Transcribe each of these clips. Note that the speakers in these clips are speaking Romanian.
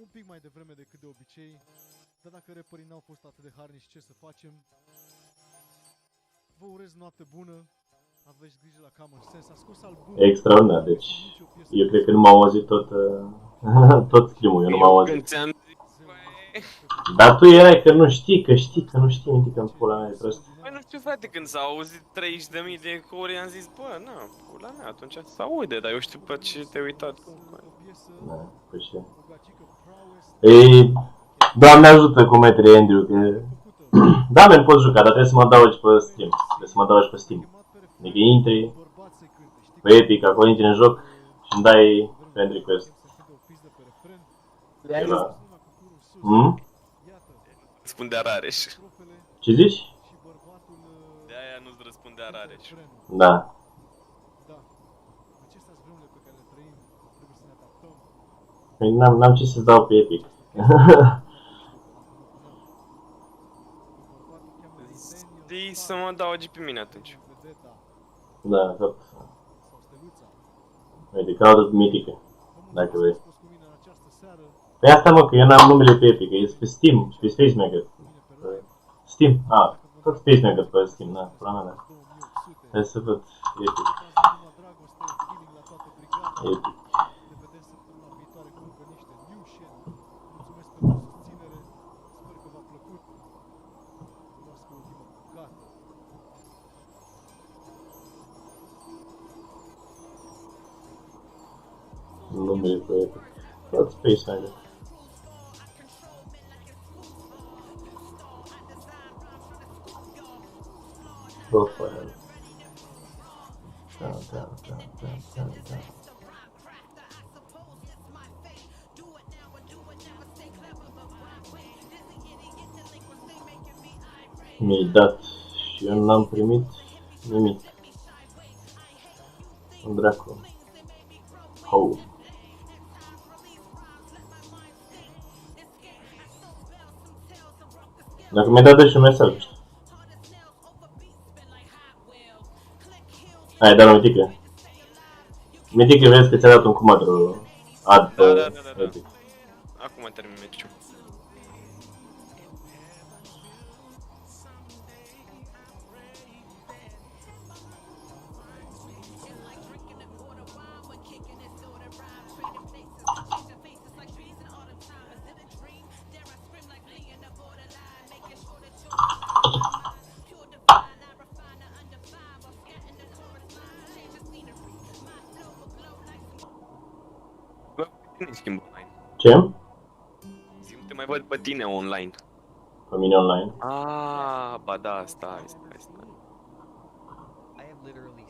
un pic mai devreme decât de obicei, dar dacă rapperii n-au fost atât de harnici, ce să facem? Vă urez noapte bună, aveți grijă la Common Sense, a scos albumul. Extraordinar, deci eu cred că nu m-am auzit tot stream-ul, eu nu m-am auzit. Dar tu erai că nu știi, că nu știi, minti că în pula mea e prost. Păi nu știu, frate, când s-au auzit 30.000 de ecouri, am zis, bă, na, pula mea, atunci se aude, dar eu știu pe ce te-ai uitat tu. Da, păi și... Ei, Doamne ajută cu metri Andrew, că... Da, men, pot juca, dar trebuie să mă adaugi pe Steam. Trebuie să mă adaugi pe Steam. Adică intri pe Epic, acolo intri în joc și îmi dai friend request. Răspundea Rareș. Ce zici? De aia nu-ți răspundea Rareș. Da. Păi n-am ce să-ți dau pe Epic. Știi să mă adaugi pe mine atunci. Da, tot. Uite, caută pe Mythica, dacă vrei. Păi asta mă, că eu n-am numele pe Epic, e pe Steam și pe Space Maker. Steam, tot Space Maker pe Steam, da, pula mea, da. Hai să văd Epic. Epic. Numele pe Epic. Tot Space Maker. Profile. Da. Mi-ai dat și eu n-am primit nimic. Un dracu. Home. Dacă mi-ai dat și un mesaj. Hai, dar Mythica. Mythica, vezi că ți-a dat un cumadru ad pe Epic. Acum termin meciul. Cine schimbă online? Ce? Zi-mi, te mai văd pe tine online. Pe mine online. Ba da, stai. I have literally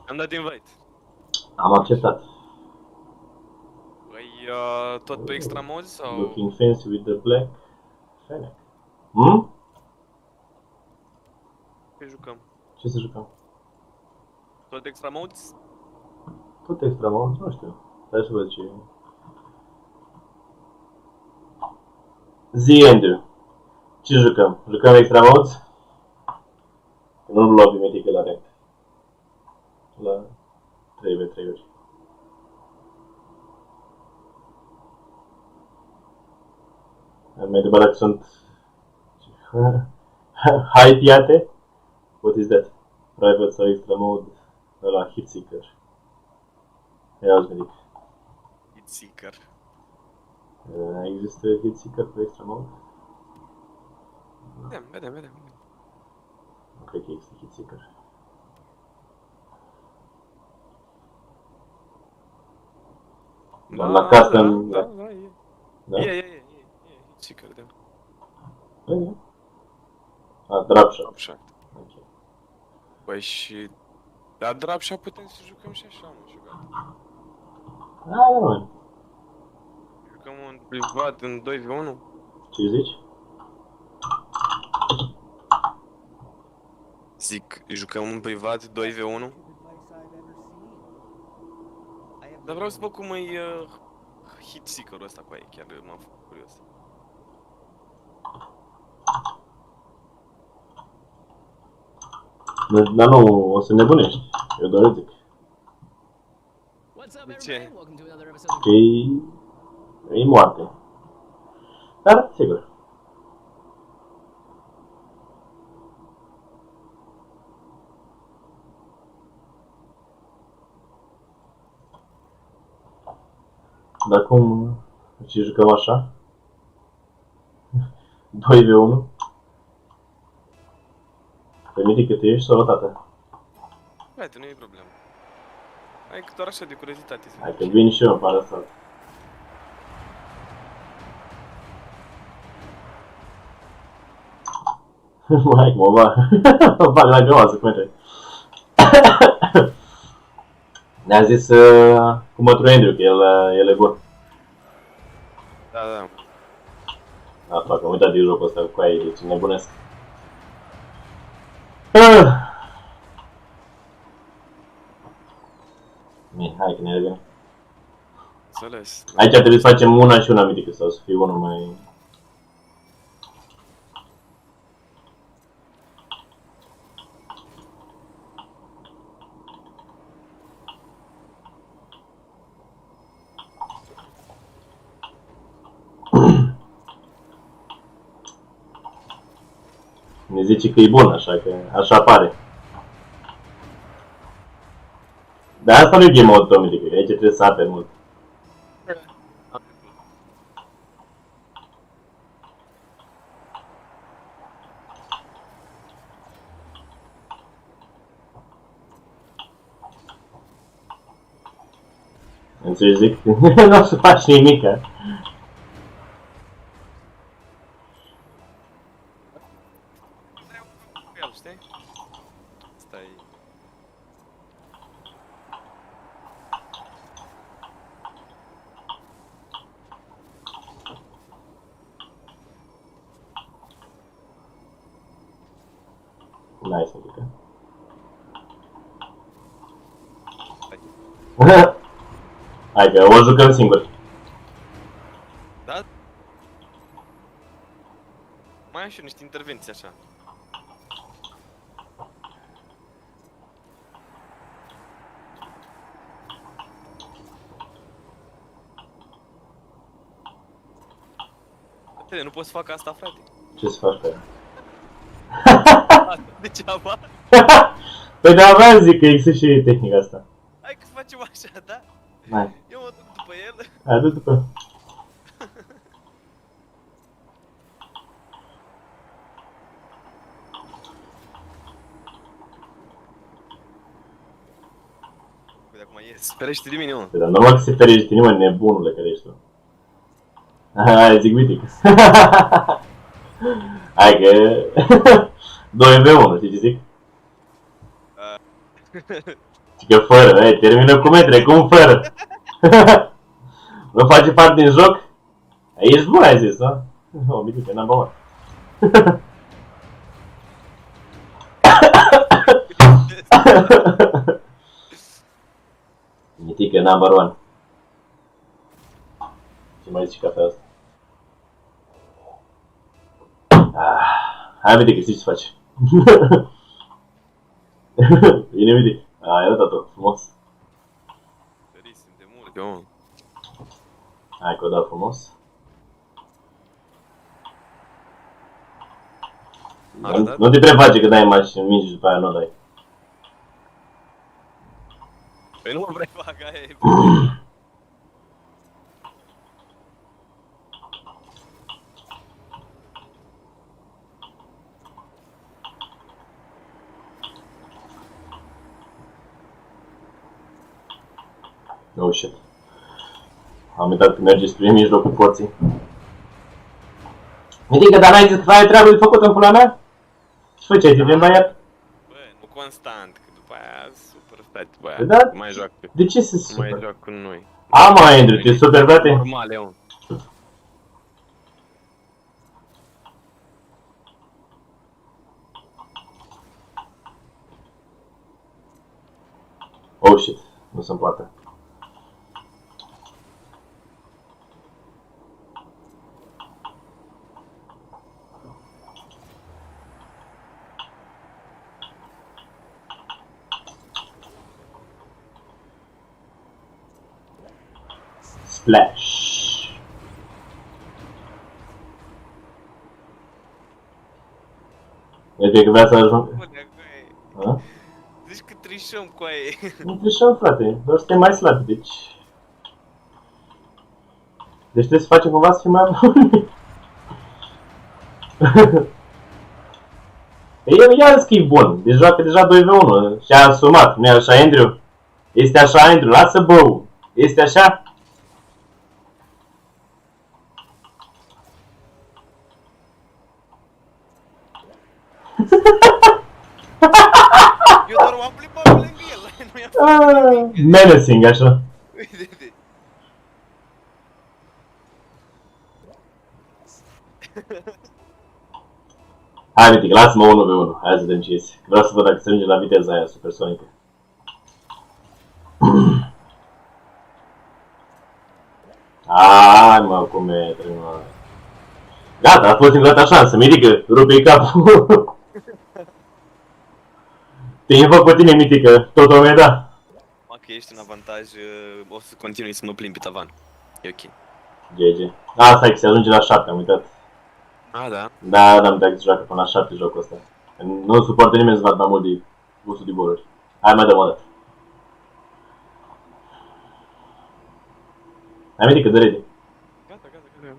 Am dat invite. Am acceptat. Păi, tot pe extra mod sau? Looking fancy with the black Fennec. Ce jucăm? Ce să jucăm? Tot extra modes? Tot extra mult, nu știu. Hai să văd ce e. Zi, Andrew. Ce jucăm? Jucăm extra modes? Că nu-l luam pe Mythica la rank. La 3v3-uri. Am mai întrebat dacă sunt high-tiate? What is that? Private sau extra mode? Ăla, Hitseeker. Ia uzi, medic. Hitseeker. Există Hitseeker pe extra mode? Vedem. Nu cred că există Hitseeker. La custom... Da, e Hitseeker, da. Dropshot. Okay. Păi și... La Dropshot putem să jucăm și așa, mă, jucat. Da. Jucăm un privat în 2v1? Ce zici? Zic, jucăm un privat 2v1? Dar vreau să văd cum e Hitseeker-ul ăsta cu aia, chiar m-am făcut curios. Dar nu, o să nebunești. Eu doar îți zic. De ce? Că e moarte. Dar, sigur. Dar cum ce jucăm așa? 2v1? Permite că tu ești sau tată? Uite, nu e problemă. Hai că doar așa de curiozitate. Hai că vin și eu în pară asta. Hai, mă bag la găoasă, cum e. Ne-a zis cu mătru Andrew că el e bun. Da, da. Da, fac, am uitat de jocul ăsta cu aia, deci nebunesc. Bine, hai că ne revenim. Înțeles. Aici trebuie să facem una și una mitică sau să fie unul mai... Ne zice că e bun, așa că așa pare. Dar asta nu e game mode automatic, aici trebuie să aperi mult. Înțelegi, zic? Nu o să faci nimica. El, știi? Stai. Nice, adică. Hai că o jucăm singuri. Da? Mai am și eu niște intervenții așa. Nu pot să fac asta, frate. Ce să faci pe aia? Degeaba. Păi da, vreau zic că există și tehnica asta. Hai că facem așa, da? Hai, Eu mă duc după el. hai, du-te pe. Uite acum ies. Ferește de mine, mă. Păi da, normal că se ferește nimeni, nebunule care ești tu. Hai, zic mitic. Hai că... 2v1, știi ce zic? Zic că fără, hai, termină cu metre, cum fără? Nu face parte din joc? Ești bun, ai zis, a? Oh, mitic, n-am băut. Mitică number one. Ce mai zici cafea asta? Hai, Mitică, știi ce faci? Bine, Mitică. Ai arătat-o, frumos. Ferisem de mult, eu, mă. Hai că o dau frumos. Nu te preface că dai mașini, mingi și după aia nu o dai. Păi nu mă vrei fac, aia e. Oh shit. Am uitat că merge spre mijlocul porții. Mitică, dar n-ai zis că ai treabă de făcut în pula mea? Ce făceai, te băiat? Bă, nu constant, că după aia super fat, bă, Da? nu mai joacă. De ce să Nu mai super? joacă cu noi. A, mă, Andrew, te super, frate? Normal, eu. Oh shit, nu se poate. Splash. Uite că vrea să ajung. Ha? Zici că trișăm cu aia. Nu trișăm, frate, doar suntem mai slabi, deci... Deci trebuie să facem cumva să fim mai buni. El iarăs că e bun, deci joacă deja 2v1 și a asumat, nu-i așa, Andrew? Este așa, Andrew, lasă bău! Este așa? Eu doar m-am plimbat pe lângă el, nu i-am făcut. Menacing, așa. Uite-te. Hai, Mitic, lasă-mă 1v1, hai să vedem ce iese. Vreau să văd dacă se ajunge la viteza aia supersonică. Hai, mă, cum e, mă. Gata, a fost singura ta șansă, Mitică, rupe-i capul. Te invoc pe tine, Mitică, tot o mea da. Mă, că ești în avantaj, o să continui să mă plimbi pe tavan. E ok. GG. A, stai că se ajunge la 7, am uitat. A, da. Da, am uitat că se joacă până la 7 jocul ăsta. Nu suportă nimeni să vadă mai mult de 100 de boluri. Hai, mai dăm o dată. Hai, Mitică, dă ready. Gata, gata, gata.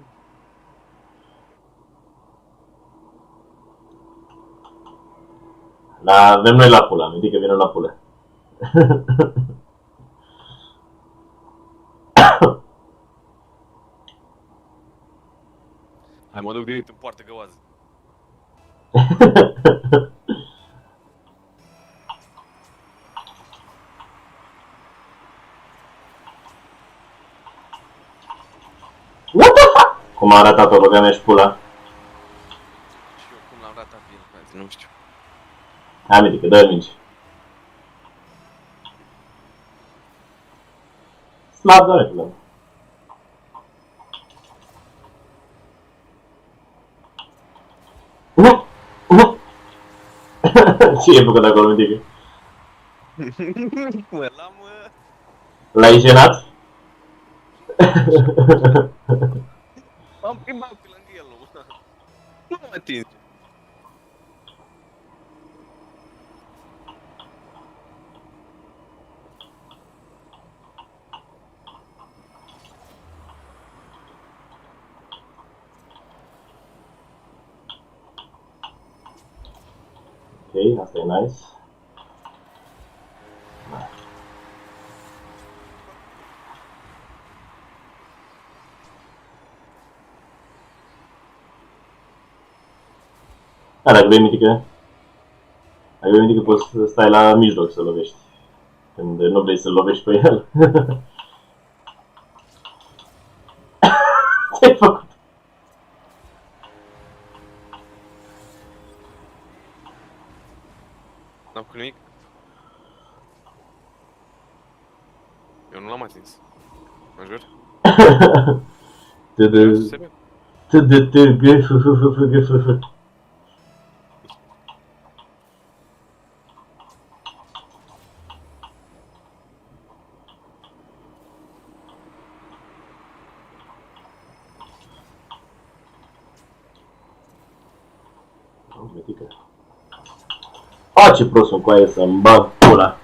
La, avem noi la pula, Mitică, vină la pula. Hai, mă duc direct în poartă găoază. What the fuck? Cum a arătat-o, băga mea și pula. Și eu cum l-am ratat bine, frate, nu știu. Hai, Mitică, dă-i mingi. Slab, doare, pula. Ce e făcut acolo, Mitică? Mă, l-am... L-ai jenat? M-am plimbat pe lângă el, nu mă atinge. Ok, asta e nice. Da, dacă vrei, Mitică, dacă vrei, Mitică, poți să stai la mijloc să lovești. Când nu vrei să-l lovești pe el. Ce-ai făcut? N-am făcut nimic. Eu nu l-am atins. Mă jur? Serios? A, ce prost sunt cu aia să-mi bag pula.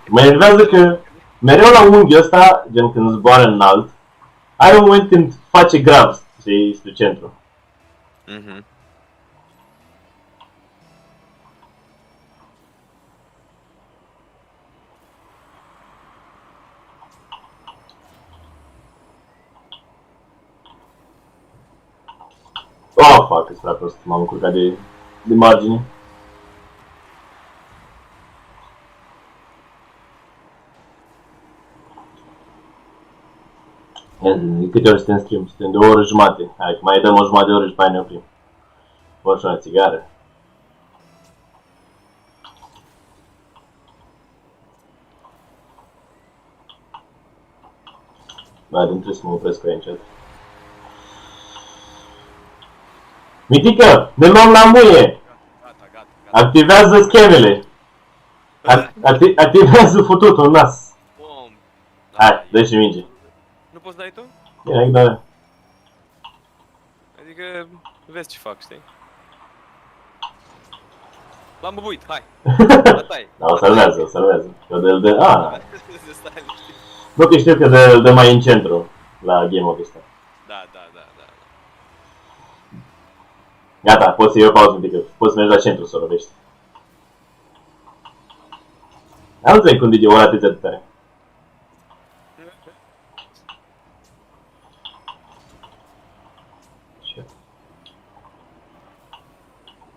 Mă enervează că mereu la unghiul ăsta, gen când zboară înalt, ai un moment când face grav, știi, spre centru. Mhm. Oh, fuck, că-s prea prost, m-am încurcat de margine. De câte ori suntem în stream? Suntem de o oră jumate. Hai, mai dăm o jumătate de oră și pe aia ne oprim. Fă și una țigară. Da, nu trebuie să mă opresc cu aia încet. Mitică, ne luăm la muie! Gata, gata, gata. Activează schemele! Activează fututul în nas! Bom. Hai, dă și minge. poți dai tu? Direct, da. Adică vezi ce fac, știi? L-am bubuit, hai! Asta e. Da, o salvează, o salvează. Eu de... Stai liniștit. Nu că știu că de mai în centru la game-ul ăsta. Da. Gata, poți să iei o pauză un pic, poți să mergi la centru să o lovești. Nu înțeleg cum digi ora atât de tare.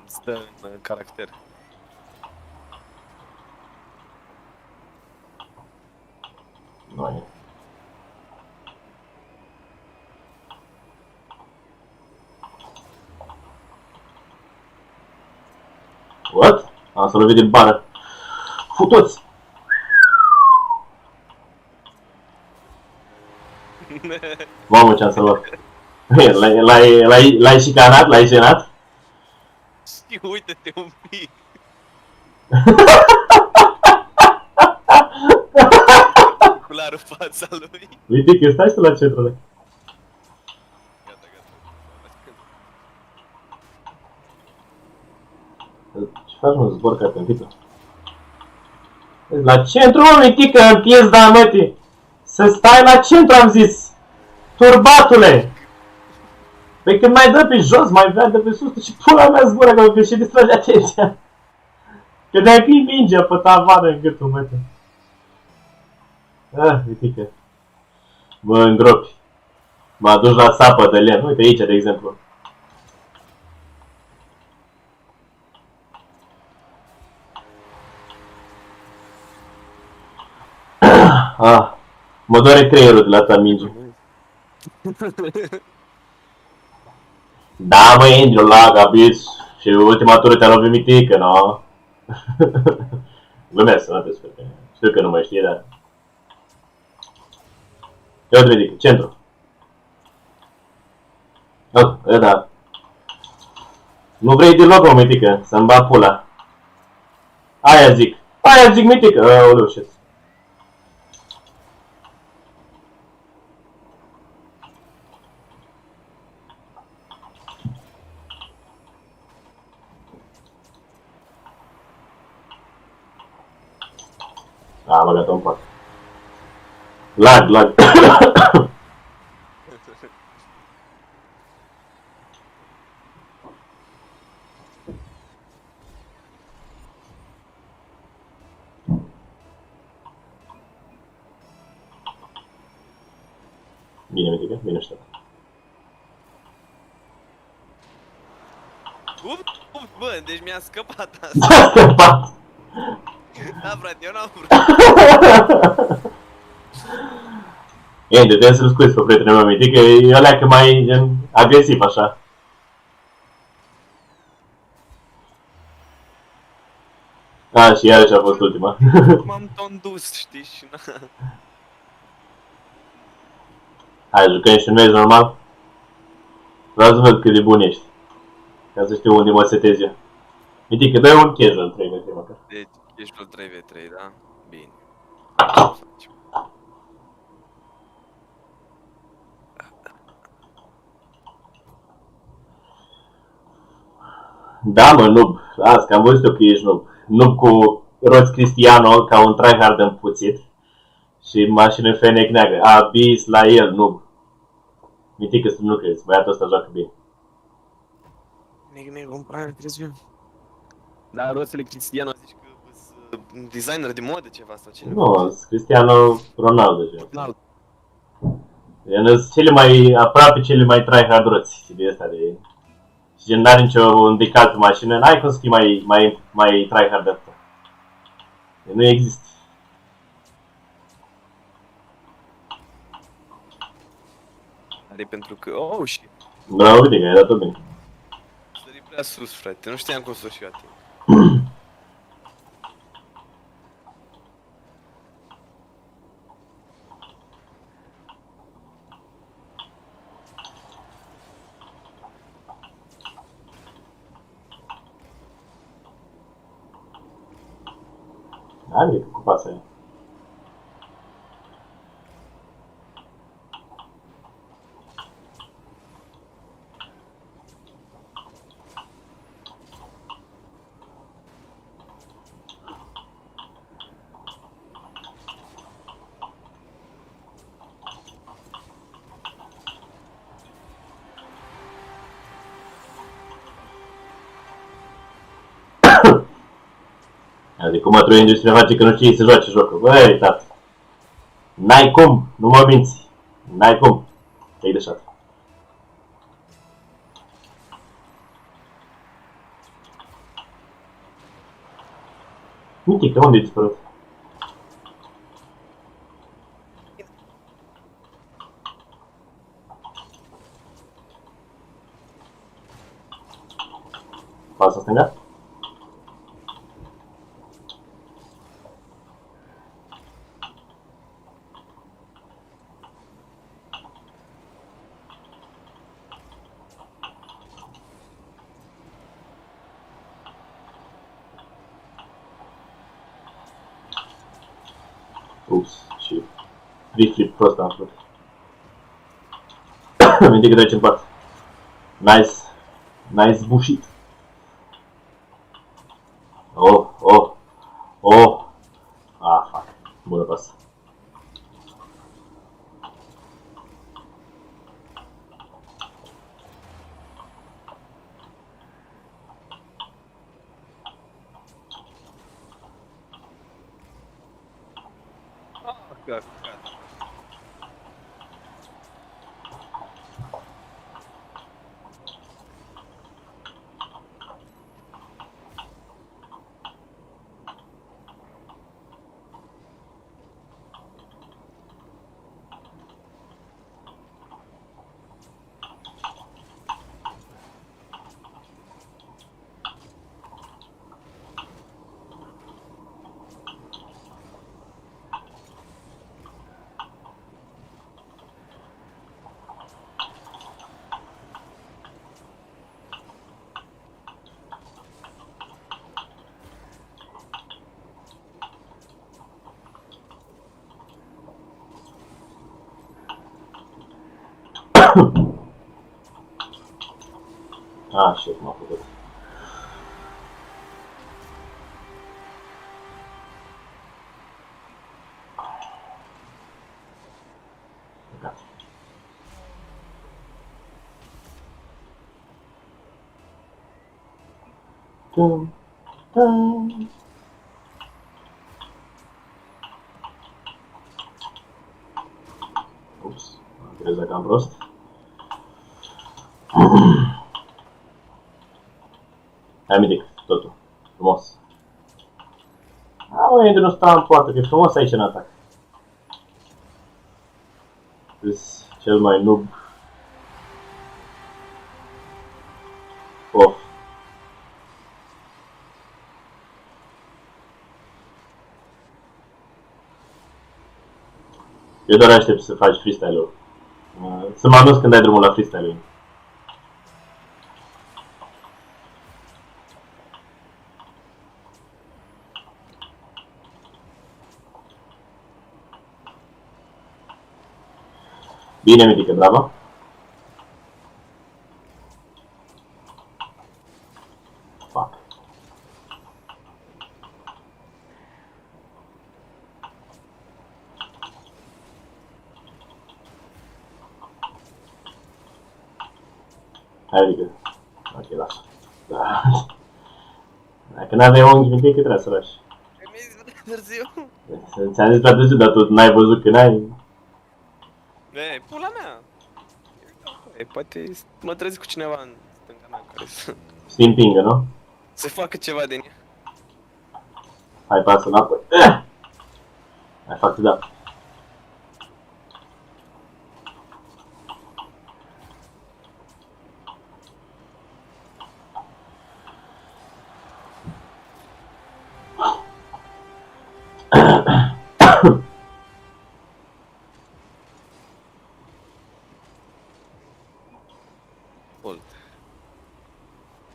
Stă în caracter. Nu e. What? Am să lovit de bară. Futoți! Mamă, ce-am să luat. L-ai șicanat? L-ai jenat? Și uite-te un pic. Cularul fața lui. Uite că stai să la centrul. Gata. Ce faci, mă, zbor ca tâmpită? La centru, mă, mitică, în piezda mătii! Să stai la centru, am zis! Turbatule! Păi când mai dă pe jos, mai vrea de pe sus, tu și pula mea zbură, că și distrage atenția! Că de-ai fi mingea pe tavană în gâtul mătii. Ah, mitică. Mă îngropi. Mă aduci la sapă de lemn. Uite aici, de exemplu. Ah, mă doare creierul de la ta minge. Da, mă, Andrew, la Gabiț. Și ultima tură te-a lovit mitică, nu? Glumesc, sănătăți, că știu că nu mai știi, dar... Eu te ridic, centru. Oh, da. Nu vrei deloc, mă, mitică, să-mi bat pula. Aia zic, mitică. Aoleu, shit. A, băgat-o în pat. Lag. Bine, mitică, bine știu. Bă, deci mi-a scăpat asta. S-a scăpat! Da, frate, eu n-am vrut. Ei, de trebuie să-l scuzi pe prietenul meu mitică, e ălea că mai agresiv așa. A, și iarăși a fost ultima. M-am tondus, știi, și na. Hai, jucăm și noi normal. Vreau să văd cât de bun ești. Ca să știu unde mă setez eu. Mitică, dă-i un casual 3v3 măcar. Deci, ești la 3v3, da? Bine. Da, mă, noob. Las, că am văzut eu că ești noob. Noob cu roți Cristiano ca un tryhard împuțit. Și mașină fenec neagră. A, bis la el, noob. Mitică să nu crezi, băiatul ăsta joacă bine. Ne comprar, crezi. Da, roțele Cristiano zici că sunt designer de modă ceva sau cine? Nu, Cristiano Ronaldo. Ronaldo. Sunt cele mai, aproape cele mai tryhard roți de ăsta de... Și gen n-are nicio decal pe mașină, n-ai cum să fii mai tryhard de asta. Nu există. Are pentru că, oh, shit. Bravo, uite că ai dat-o bine. Sări prea sus, frate, nu știam cum să o și eu ating. N-are nimic cu pasa aia. Adică mă trebuie industria face că nu știi să joace jocul. Băi, tată. N-ai cum, nu mă minți. N-ai cum. Te-ai deșat. Mitică, unde-i dispărut? Pasa stânga? Ups, și free flip prost am făcut. Minte că trece în pat. Nice. Nice bullshit. Oh, oh, oh. Ah, fuck. Bună pasă. Gata. Ah, shit, m-a făcut. Gata. Tum, tum. Ups, am crezut că am prost. Hai mitic, totul. Frumos. Mă, nu sta în poartă, că e frumos aici în atac. Îs cel mai noob. Of. Eu doar aștept să faci freestyle-ul. Să mă anunț când ai drumul la freestyle-ul. Bine, mitică, bravo. Fuck. Hai, mitică. Ok, lasă. Da. Dacă n-aveai unghi, mitică, trebuie să lași. Mi-ai zis prea târziu. Ți-am zis prea târziu, dar tu n-ai văzut că n-ai. Ei, pula mea. Ei, poate mă trezesc cu cineva în stânga mea care Se împingă, nu? să facă ceva din ea. Hai, pasă înapoi. Hai, fac da. Bun.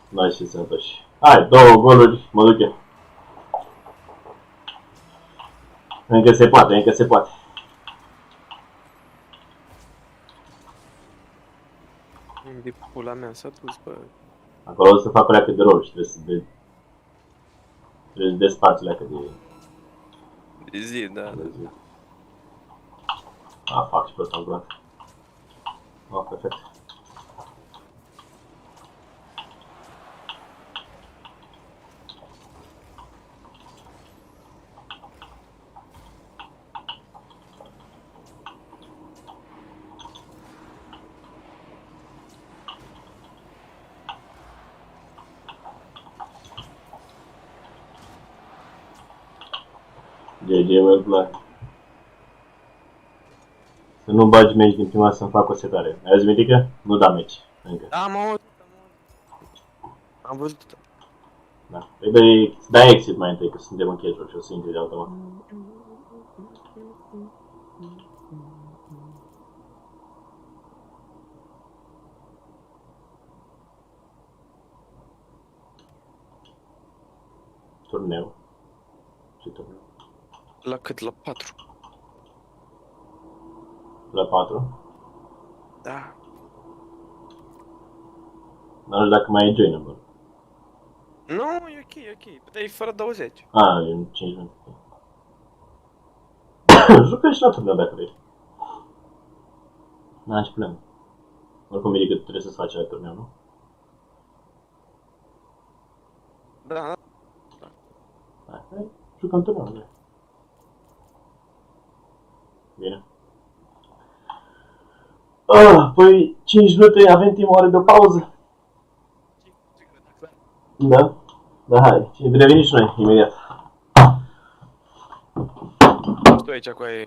N-ai și să întoși. Hai, 2 goluri, mă duc eu. Încă se poate, încă se poate. De pula mea s-a dus, bă. Acolo o să fac leacă de rol și trebuie să desparți leacă de... De zi, da, da. zi. A, fac și pe ăsta am luat. Oh, perfect. GG, well play. Să nu bagi meci din prima să-mi fac o setare. Ai auzit, Mitică? Nu da meci, încă. Da, am auzit. Am văzut. Da. Păi dai exit mai întâi, că suntem în casual și o să intri de automat. Turneu. Ce turneu? La cât? La 4. La 4. Da. Nu știu dacă mai e joinable. Nu, e ok, e ok. Dar e fără 20. Ah, e în 5 minute. Jucă și la turneu dacă vrei. N-am nici problemă. Oricum, Mitică, trebuie să-ți faci la turneu, nu? Da, da. Hai, jucăm turneu, nu? Bine. Păi 5 minute, avem timp oare de o pauză? Da? Da, hai. Și revenim și noi, imediat. Stai aici cu aia.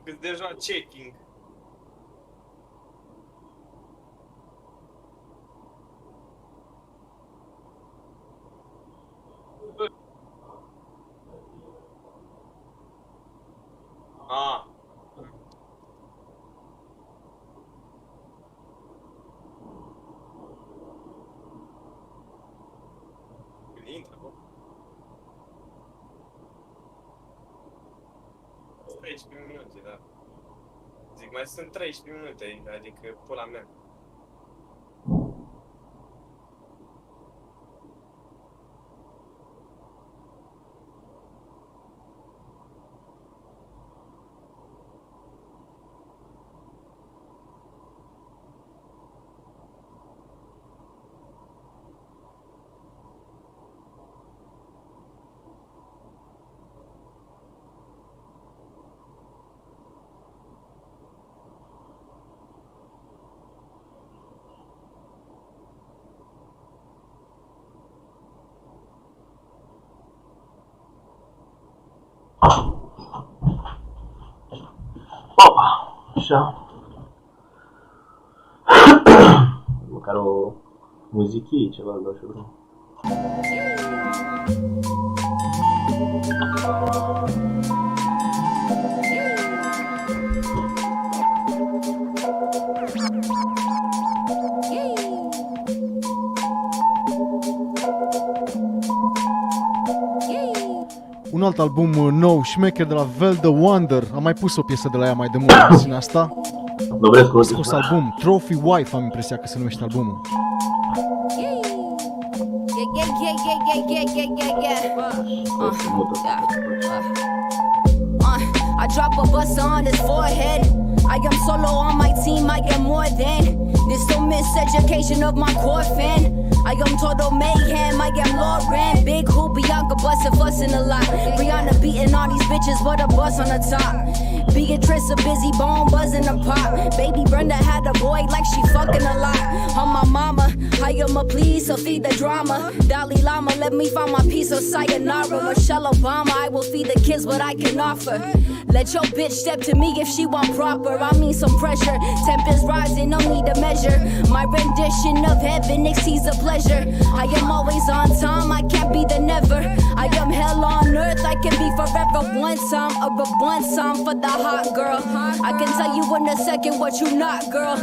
Că deja checking. Ah. Intră, bă. 13 minute, da. Zic, mai sunt 13 minute, adică pula mea. Opa! Așa. Măcar o muzichie, ceva, nu știu. Un alt album nou, șmecher de la Vel The Wonder. Am mai pus o piesă de la ea mai de mult, versiunea asta. Dobrescu, A scos album, Trophy Wife, am impresia că se numește albumul. I drop a buster on his forehead. I am solo on my team, I am more than this the miseducation of my core fan. I am total mayhem, I am Lauren. Big who Bianca bustin' fussin' a lot. Brianna beating all these bitches with a bus on the top. Beatrice a busy bone buzzing a pop. Baby Brenda had a boy like she fucking a lot. On my mama, I am a please, so feed the drama. Dalai Lama, let me find my peace of sayonara. Michelle Obama, I will feed the kids what I can offer. Let your bitch step to me if she want proper. I mean some pressure. Temp is rising, no need to measure. My rendition of heaven exceeds a pleasure. I am always on time, I can't be the never. I am hell on earth, I can be forever one time. One time for the hot girl. I can tell you in a second what you not, girl.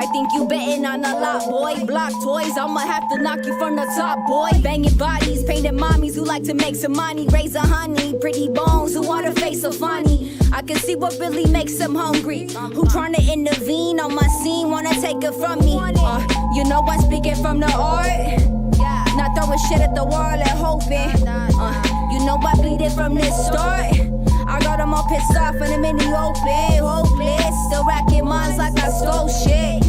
I think you betting on a lot, boy. Block toys, I'ma have to knock you from the top, boy. Banging bodies, painted mommies who like to make some money. Raise a honey, pretty bones who want a face of funny. I can see what really makes them hungry. Who tryna intervene on my scene, wanna take it from me. You know I'm speaking from the art. Not throwing shit at the wall and hoping. You know I bleed it from this start. I got them all pissed off and I'm in the open, hopeless. Still racking minds like I stole shit.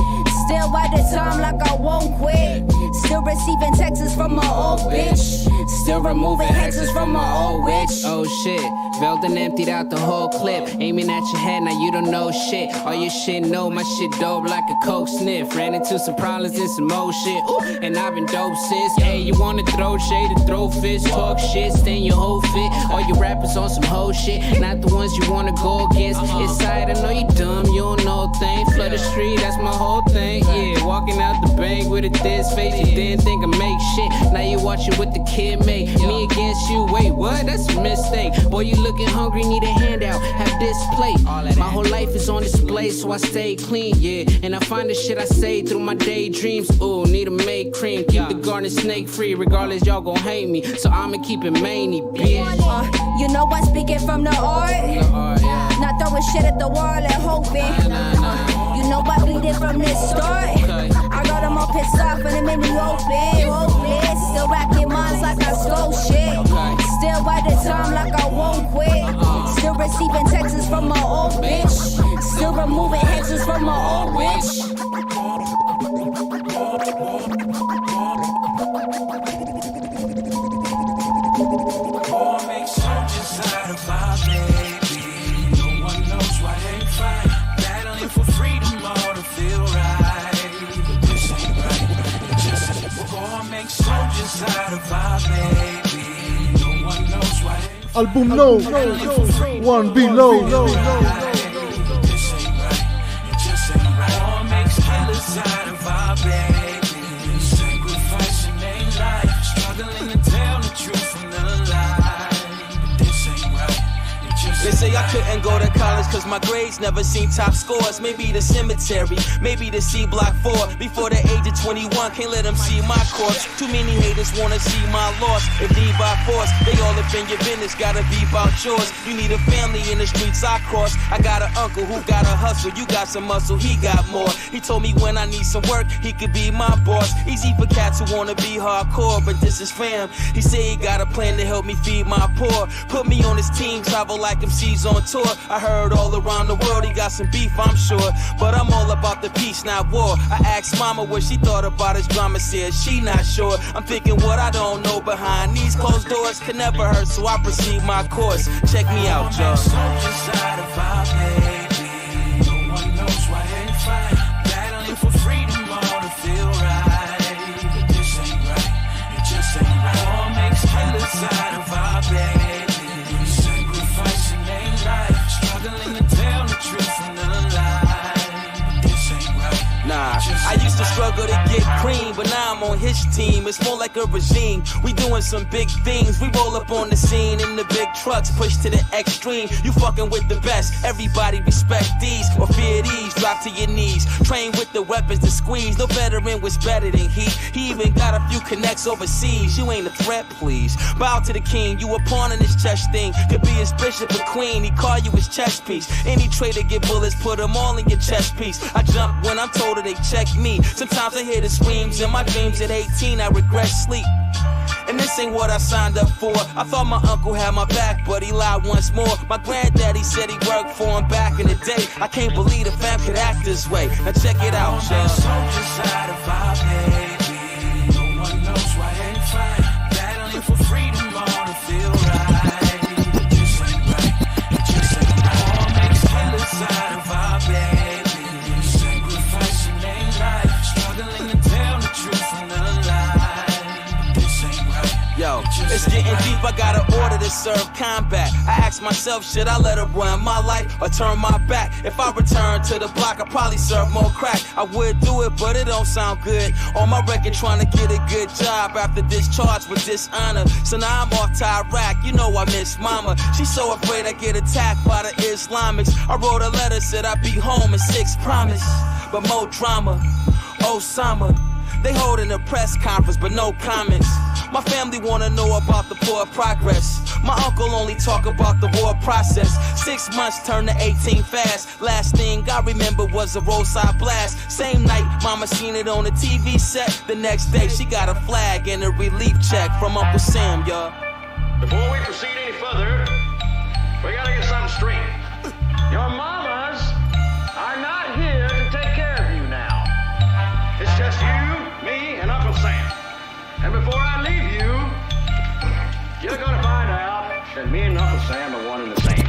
Still by the time like I won't quit. Still receiving texts from my old bitch. Still removing hexes from my old witch. Oh shit, Veldon emptied out the whole clip. Aiming at your head, now you don't know shit. All your shit know my shit dope like a coke sniff. Ran into some problems and some more shit. Ooh, and I've been dope since. Hey, you wanna throw shade or throw fists? Talk shit, stain your whole fit. All your rappers on some whole shit. Not the ones you wanna go against. Inside, I know you dumb, you don't know a thing. Flood the street, that's my whole thing. Yeah, walking out the bank with a this face. You didn't think I make shit. Now you watching what the kid made. Me against you, wait, what? That's a mistake. Boy, you looking hungry, need a handout. Have this plate. My whole life is on display, so I stay clean, yeah. And I find the shit I say through my daydreams. Ooh, need a make cream. Keep the garden snake free, regardless, y'all gon' hate me. So I'ma keep it many, bitch. You know I'm speaking from the art. Not throwing shit at the wall and hoping. You know I bleed it from this start. I got them all pissed off and I'm in the open, hopeless. Still racking minds like I stole shit. Still by the time like I won't quit. Still receiving texts from my old bitch. Still removing hexes from my old witch. Make soldiers out of our baby. No one knows why they fight. Battling for freedom or to feel right. But this ain't right. Just make soldiers out of our baby. No one knows why they album nou, One Below. War makes killers out of our baby. Sacrificing their life, struggling to tell the truth from the lie. This ain't right. They say I couldn't go to college cause my grades never seen top scores. Maybe the cemetery, maybe the C Block 4. Before the age of 21, can't let them see my corpse. Too many haters wanna see my loss. If need by force, they all up in your business, gotta be about yours. You need a family in the streets I cross. I got an uncle who got a hustle. You got some muscle, he got more. He told me when I need some work, he could be my boss. Easy for cats who wanna be hardcore, but this is fam. He say he got a plan to help me feed my poor. Put me on his team, travel like MCs on tour. I heard all around the world he got some beef, I'm sure. But I'm all about the peace, not war. I asked mama what she thought about his drama, said she not sure. I'm thinking what I don't know behind these closed doors can never hurt, so I proceed my course. Check me out, y'all. Soldiers out of our baby. No one knows why they fight. Battling for freedom, all to feel right. But this ain't right. It just ain't right. War makes killers out of our baby. Sacrificing their life, struggling to tell the truth from the lie. This ain't right. Nah, I used to struggle to get cream, but now I'm on his team. It's more like a regime. We doing some big things. We roll up on the scene in the big trucks, push to the extreme. You fucking with the best. Everybody respect these or fear these. Drop to your knees. Train with the weapons to squeeze. No veteran was better than he. He even got a few connects overseas. You ain't a threat, please. Bow to the king. You a pawn in his chess thing. Could be his bishop or queen. He call you his chess piece. Any traitor get bullets, put them all in your chest piece. I jump when I'm told that they check me. Sometimes I hear the screams in my dreams at 18. I regret sleep. And this ain't what I signed up for. I thought my uncle had my back, but he lied once more. My granddaddy said he worked for him back in the day. I can't believe the fam could act this way. Now check it out, y'all. Soldiers out of our baby. No one knows why they fight. Battling for freedom, all to feel right. But this ain't right. It just ain't right. War makes killers out of our baby. Sacrificing their life, struggling to tell the truth from the lie. This ain't right. Yo, it's getting deep, I got an order to serve combat. I ask myself, should I let her run my life or turn my back? If I return to the block, I'd probably serve more crack. I would do it, but it don't sound good. On my record, trying to get a good job after discharge with dishonor. So now I'm off to Iraq, you know I miss mama. She's so afraid I get attacked by the Islamics. I wrote a letter, said I'd be home in 6, promise. But more drama, Osama. They holding a press conference, but no comments. My family wanna know about the poor progress. My uncle only talk about the war process. 6 months turned to 18 fast. Last thing I remember was a roadside blast. Same night, mama seen it on the TV set. The next day, she got a flag and a relief check from Uncle Sam, y'all. Before we proceed any further, we gotta get something straight. Your mamas are not here to take care of you now. It's just you, me, and Uncle Sam. And before I leave you, you're gonna find out that me and Uncle Sam are one and the same.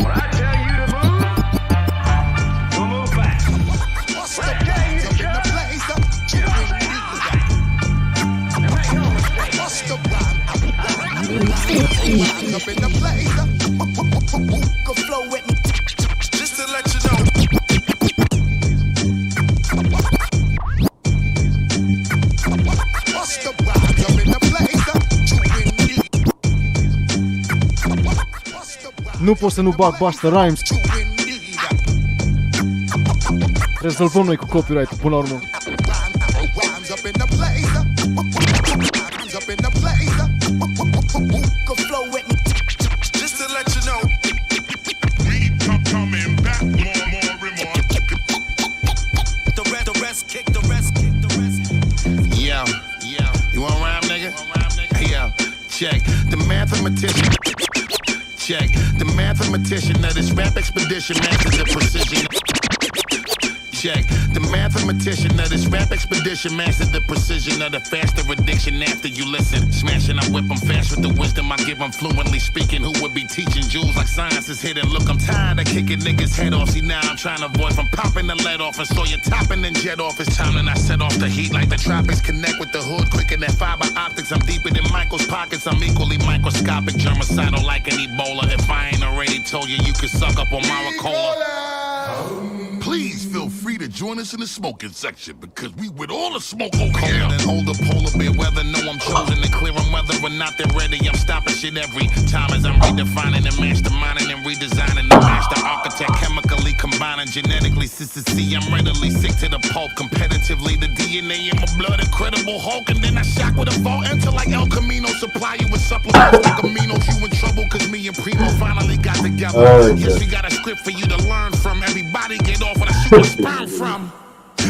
When I tell you to move, you'll move fast. When I tell you to shut up, you don't say no. And make no mistake. Just to let you know. Nu pot să nu bag Busta Rhymes. Rezolvăm noi cu copyright-ul până la urmă. Just to let you know. We coming back more and more. The rest kick, the rest kick, the rest kick. Yeah. You want rhyme, nigga? Yeah. Check. The mathematician. Check. The mathematician of this rap expedition masters the precision. check. The mathematician of this rap expedition mastered the precision of the faster addiction after you listen. Smashing, I whip them fast with the wisdom I give them fluently speaking. Who would be teaching jewels like science is hidden? Look, I'm tired of kicking niggas' head off. See, now I'm trying to avoid from popping the lead off and saw you topping and jet off. It's time and I set off the heat like the tropics. Connect with the hood quicker than fiber optics. I'm deeper than Michael's pockets. I'm equally microscopic, germicidal like an Ebola. If I ain't already told you, you could suck up on my cola. Please feel free to join us in the smoking section because we with all the smoke over here. And hold a polar bear weather. Know I'm chosen to clear them whether or not they're ready. I'm stopping shit every time as I'm redefining and masterminding and redesigning the master architect. Chemically combining genetically. Sister C, I'm readily sick to the pulp. Competitively, the DNA in my blood, incredible Hulk. And then I shock with a fall enter like El Camino. Supply you with supplements like aminos. You in trouble cause me and Primo finally got together. Yes, we got a script for you to learn from. Everybody get off when I shoot a sperm from.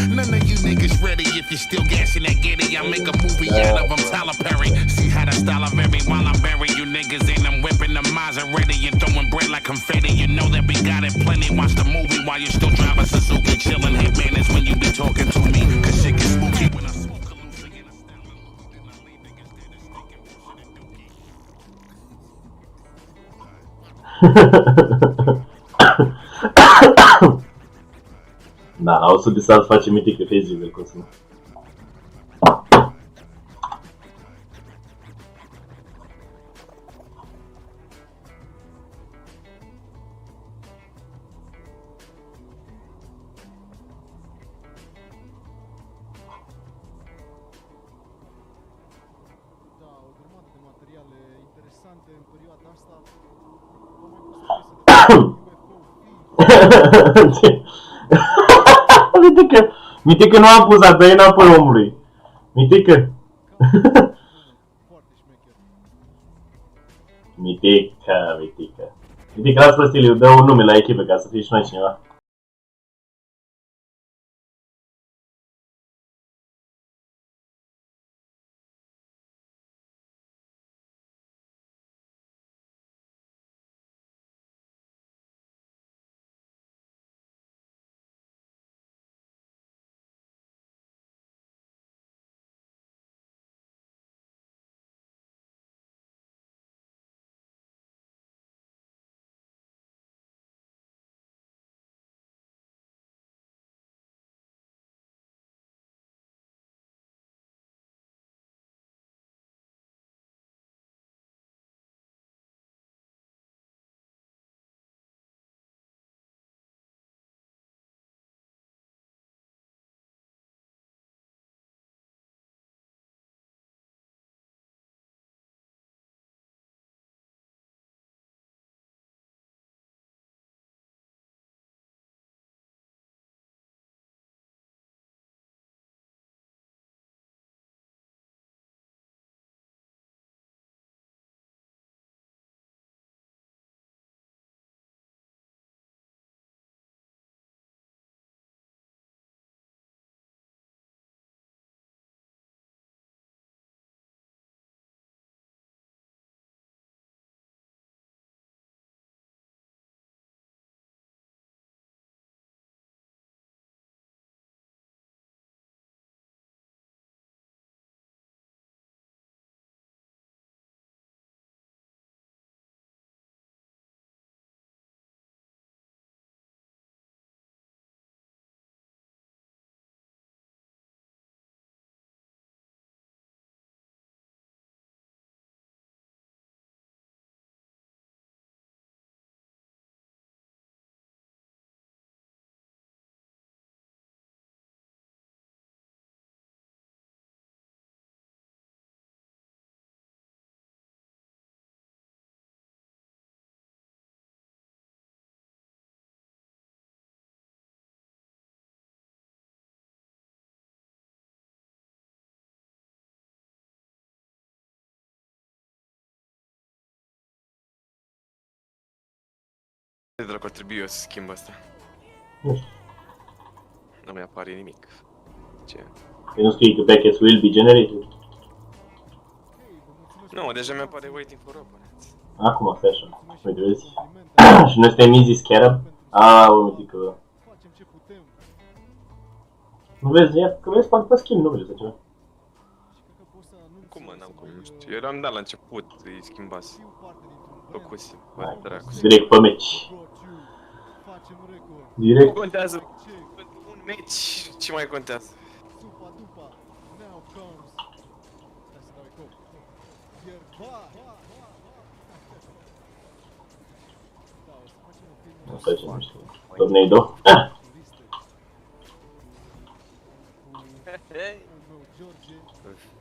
None of you niggas ready if you're still gassing that giddy. I make a movie out of them, Tyler Perry. See how the style of every while I bury you niggas in. I'm whipping the Maserati and throwing bread like confetti. You know that we got it plenty. Watch the movie while you're still driving Suzuki. Chillin' Hitman is when you be talking to me. Cause shit gets spooky when I smoke a loose again. I style a loose, then I leave niggas dead and stinking for shit and dookie. Da, o să să facem mitică fizică cu asta. Da, o grămadă de materiale interesante în perioada asta. Mitică nu am pus, dă-i înapoi omului. Mitică. Mitică. Mitică, lasă Vasiliu, dă un nume la echipă ca să fie și noi cineva. De dracu ar trebui eu să schimb asta? Nu știu. Nu mi apare nimic. Ce? Că nu scrie că packets will be generated. Nu, deja mi apare waiting for opponents. Acum stai așa. Uite, vezi? Și noi suntem easy scarab. O, Mitică. Facem ce putem. Nu vezi, că vezi poate pe schimb, nu vezi sau ceva. Cum mă, n-am cum, nu știu. Eu am dat la început, îi schimbase. Făcuse, bă, dracu. Direct pe meci. Nu Direct. contează. Un meci, ce mai contează? Asta ce nu știu. Tornado. Ah!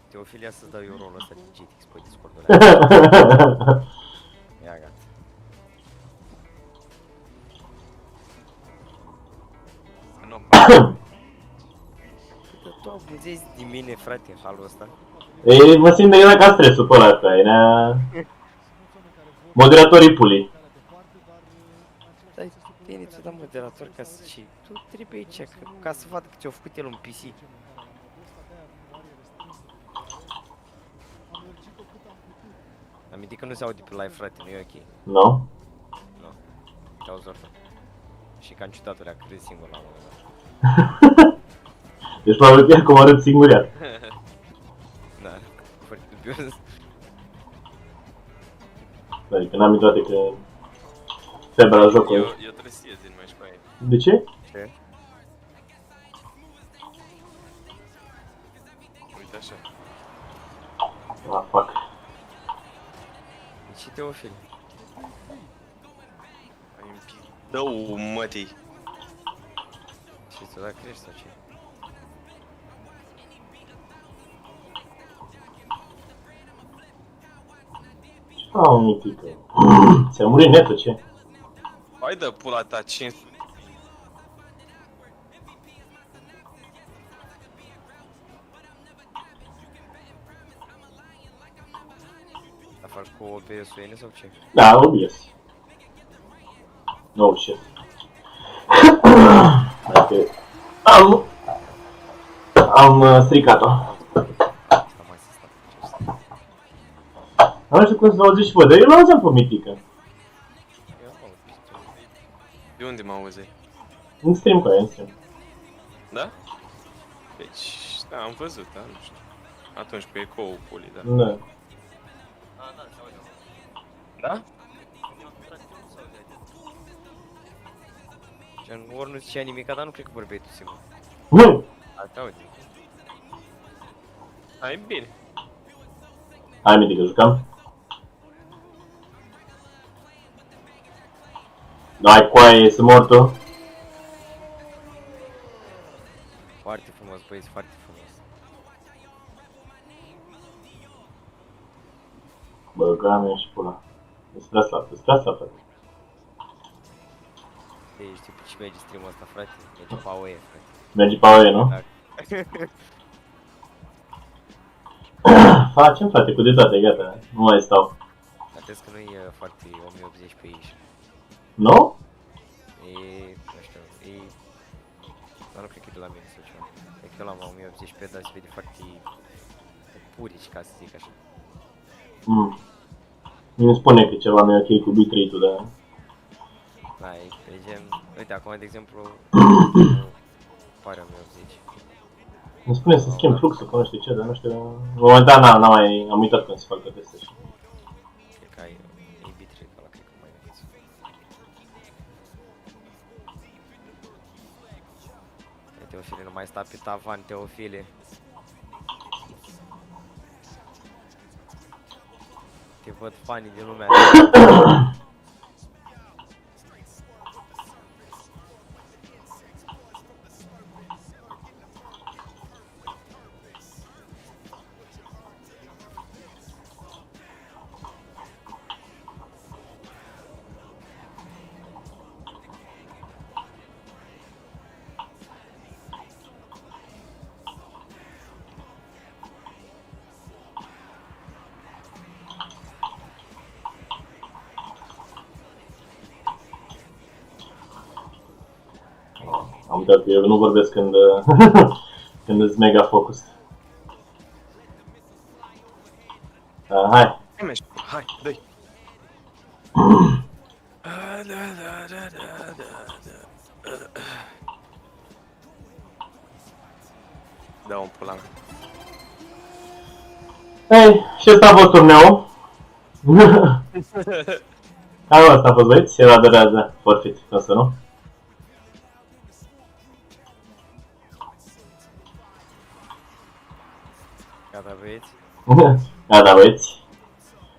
Teofilia să-ți dau eu rolul ăsta de GTX pe Discord-ul ăla. Ia gata. Nu, Tu abuzezi din mine, frate, în halul ăsta. Ei, mă simt de ca stresul pe ăla asta, era... Moderatorii pulii. Dai, bine, ți-o dau moderator ca să... Și tu trebuie aici, ca să vadă că ți-a făcut el un PC. Aminti că nu se aude pe live, frate, nu e ok. Nu? Nu. Te auzi oricum. Și ca în ciutatul ăla, crezi singur la un moment dat. Deci probabil chiar cum arăt singuriat. Da, foarte dubios. Adică n-am intrat că... Febra la jocul. eu trebuie să ies din meci cu aia. De ce? Ce? Uite așa. Ah, fuck. Și Teofil. Ai un pic. Dă-o, mătii. Și ți-o da crești sau ce? Ah, un mitică. Ți-a murit netul, ce? Hai dă pula ta, 500. Dar faci cu OBS-ul N sau ce? Da, OBS. No shit. Adică... Am stricat-o. Asta mai să stau. Ce să stau? Nu știu cum să auzi și vă, dar eu l-auzeam pe mitică. Eu am auzit piste. De unde mă auzi? În stream cu aia, în stream. Da? Deci, da, am văzut, da, nu știu. Atunci cu eco-ul pulii, da. Da. Da? Gen, ori nu zicea nimica, dar nu cred că vorbeai tu singur. Nu! Asta auzi. Hai bine. Hai, mitică, jucam. Dai coaie, să mor tu. Foarte frumos, băieți, foarte frumos. Bă, game și pula. Îți prea slab, frate. Ei, știu pe ce merge stream-ul ăsta, frate? Merge pe AOE, frate. Mergi pe AOE, nu? Da. Facem, frate, cu de toate, gata. Nu mai stau. Dar crezi că nu e foarte 1080 pe aici. Nu? E, nu știu, e... Dar nu cred că e de la mine sau ceva. E că l-am la 1080p, dar se vede foarte purici, ca să zic așa. Mi spune că ceva nu e ok cu bitrate-ul, dar... Da, e gen... Uite, acum, de exemplu, pare 1080. Îmi spune să schimb fluxul, că nu știu ce, dar nu știu... Momentan n-am mai... am uitat când se facă teste și... Cred că ai e bitrate ăla, cred că mai vedeți. Teofile, nu mai sta pe tavan, Teofile. Te văd fanii din lumea. Am uitat că eu nu vorbesc când... când îți mega focus. Hai! Hai, dă-i! dau un pula mea. Ei, și ăsta a fost turneul. Cam asta a fost, băieți, era durează forfeit, însă nu? Gata, băieți? Gata, băieți.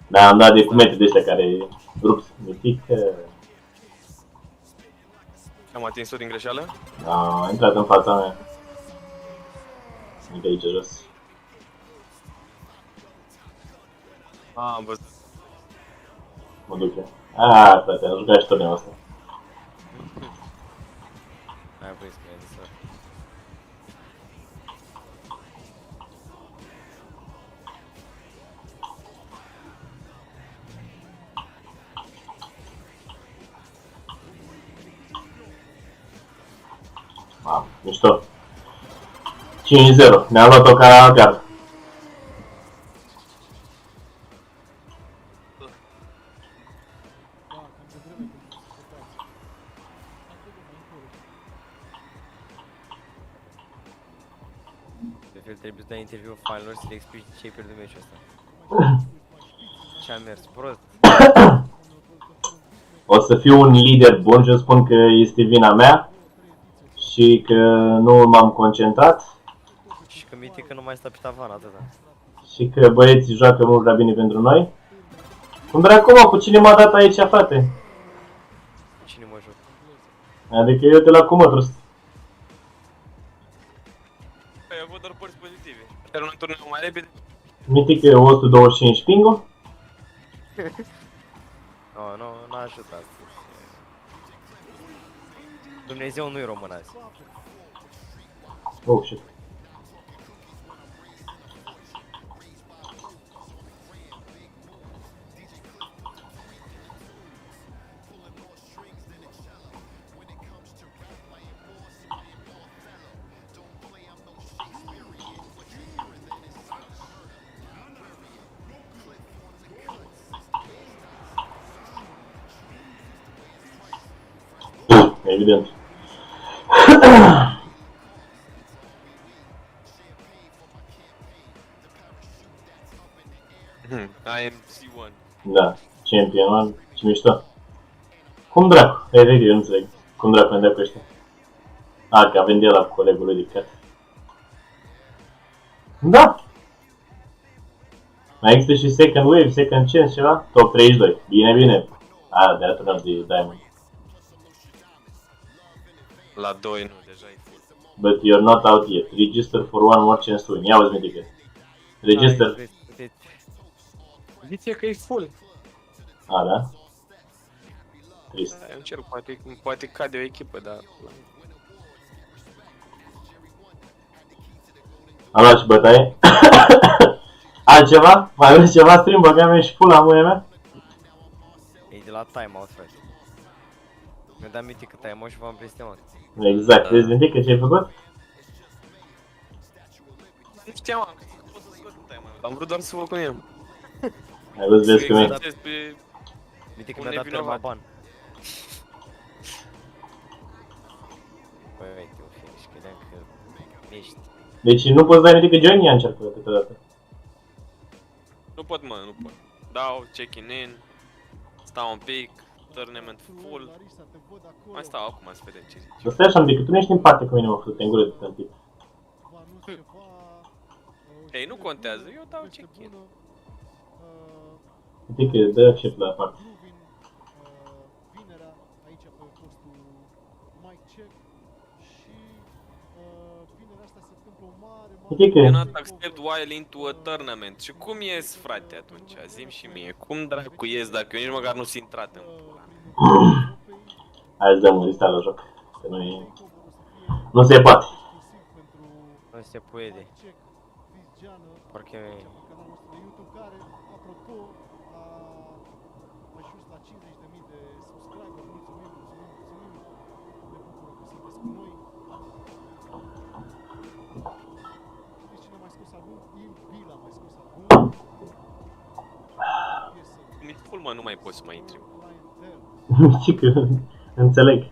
Da, am dat de cumete de ăștia care rup mitic. Am atins-o din greșeală? A intrat în fața mea. Uite aici jos. Am văzut. Mă duc eu. Aaa, frate, am jucat și turneul ăsta. Hai, băieți, că e să... Mișto. 5-0. Ne-a luat-o ca gard. De fel trebuie să dai interviu fanilor să le explici ce-ai pierdut meciul ăsta. Ce-a mers prost. O să fiu un lider bun și spun că este vina mea și că nu m-am concentrat Și că minte că nu mai stă pe tavan atâta. și că băieții joacă mult prea bine pentru noi. Cum dracu, mă, cu cine m-a dat aici, frate? Cine mă joc? Adică eu de la Cumătrus. Ai avut doar părți pozitive. Dar un turneu mai repede. Mitică 125 pingul. Nu, n-a ajutat. Dumnezeu nu-i român azi. Oh, shit. Evident. I am C1. Da, champion, man, ce mișto. Cum dracu? Efectiv, eu nu înțeleg. Cum dracu ne dea cu ăștia? A, că a venit ăla cu colegul lui de cat. Da! Mai există și second wave, second chance, ceva? Top 32. Bine, bine. A, de atunci de Diamond. La 2 nu, deja e full. But you're not out yet. Register for one more chance to win. Ia uzi, mitică. Register. Zice că e full. A, da? Trist. Eu încerc, poate cade o echipă, dar... Am luat și bătaie. Altceva? Mai vreți ceva stream? Băgam eu și pula muia mea? E de la timeout, frate. Mi-a dat minte că timeout și v-am blestemat. Exact. Vezi, mitică, ce ai făcut? Nu știam, am crezut că pot să scot în timeout. Am vrut doar să văd cum e. Ai văzut, vezi cum e. Minte că mi-a dat perma ban. Băi, uite, o fie, și credeam că ești. Deci nu poți da mitică join, ia încercă câteodată. Nu pot, mă, nu pot. Dau, check-in in, stau un pic, tournament full. Mai stau acum să vedem ce zici. Dar stai așa, mitică, tu nu ești în parte cu mine, mă, făcut, te îngură de tâmpit. Ei, nu contează, eu dau check-in. Mitică, dă accept la parte. Mitică. Cannot accept while into a tournament. Și cum ies, frate, atunci? Zi-mi și mie, cum dracu ies dacă eu nici măcar nu sunt intrat în pula mea? Hai să dăm un lista la joc, că nu e... Nu se poate. Nu se poate. Parcă e... Mi-e full, mă, nu mai poți să mai intri. Mitică, înțeleg.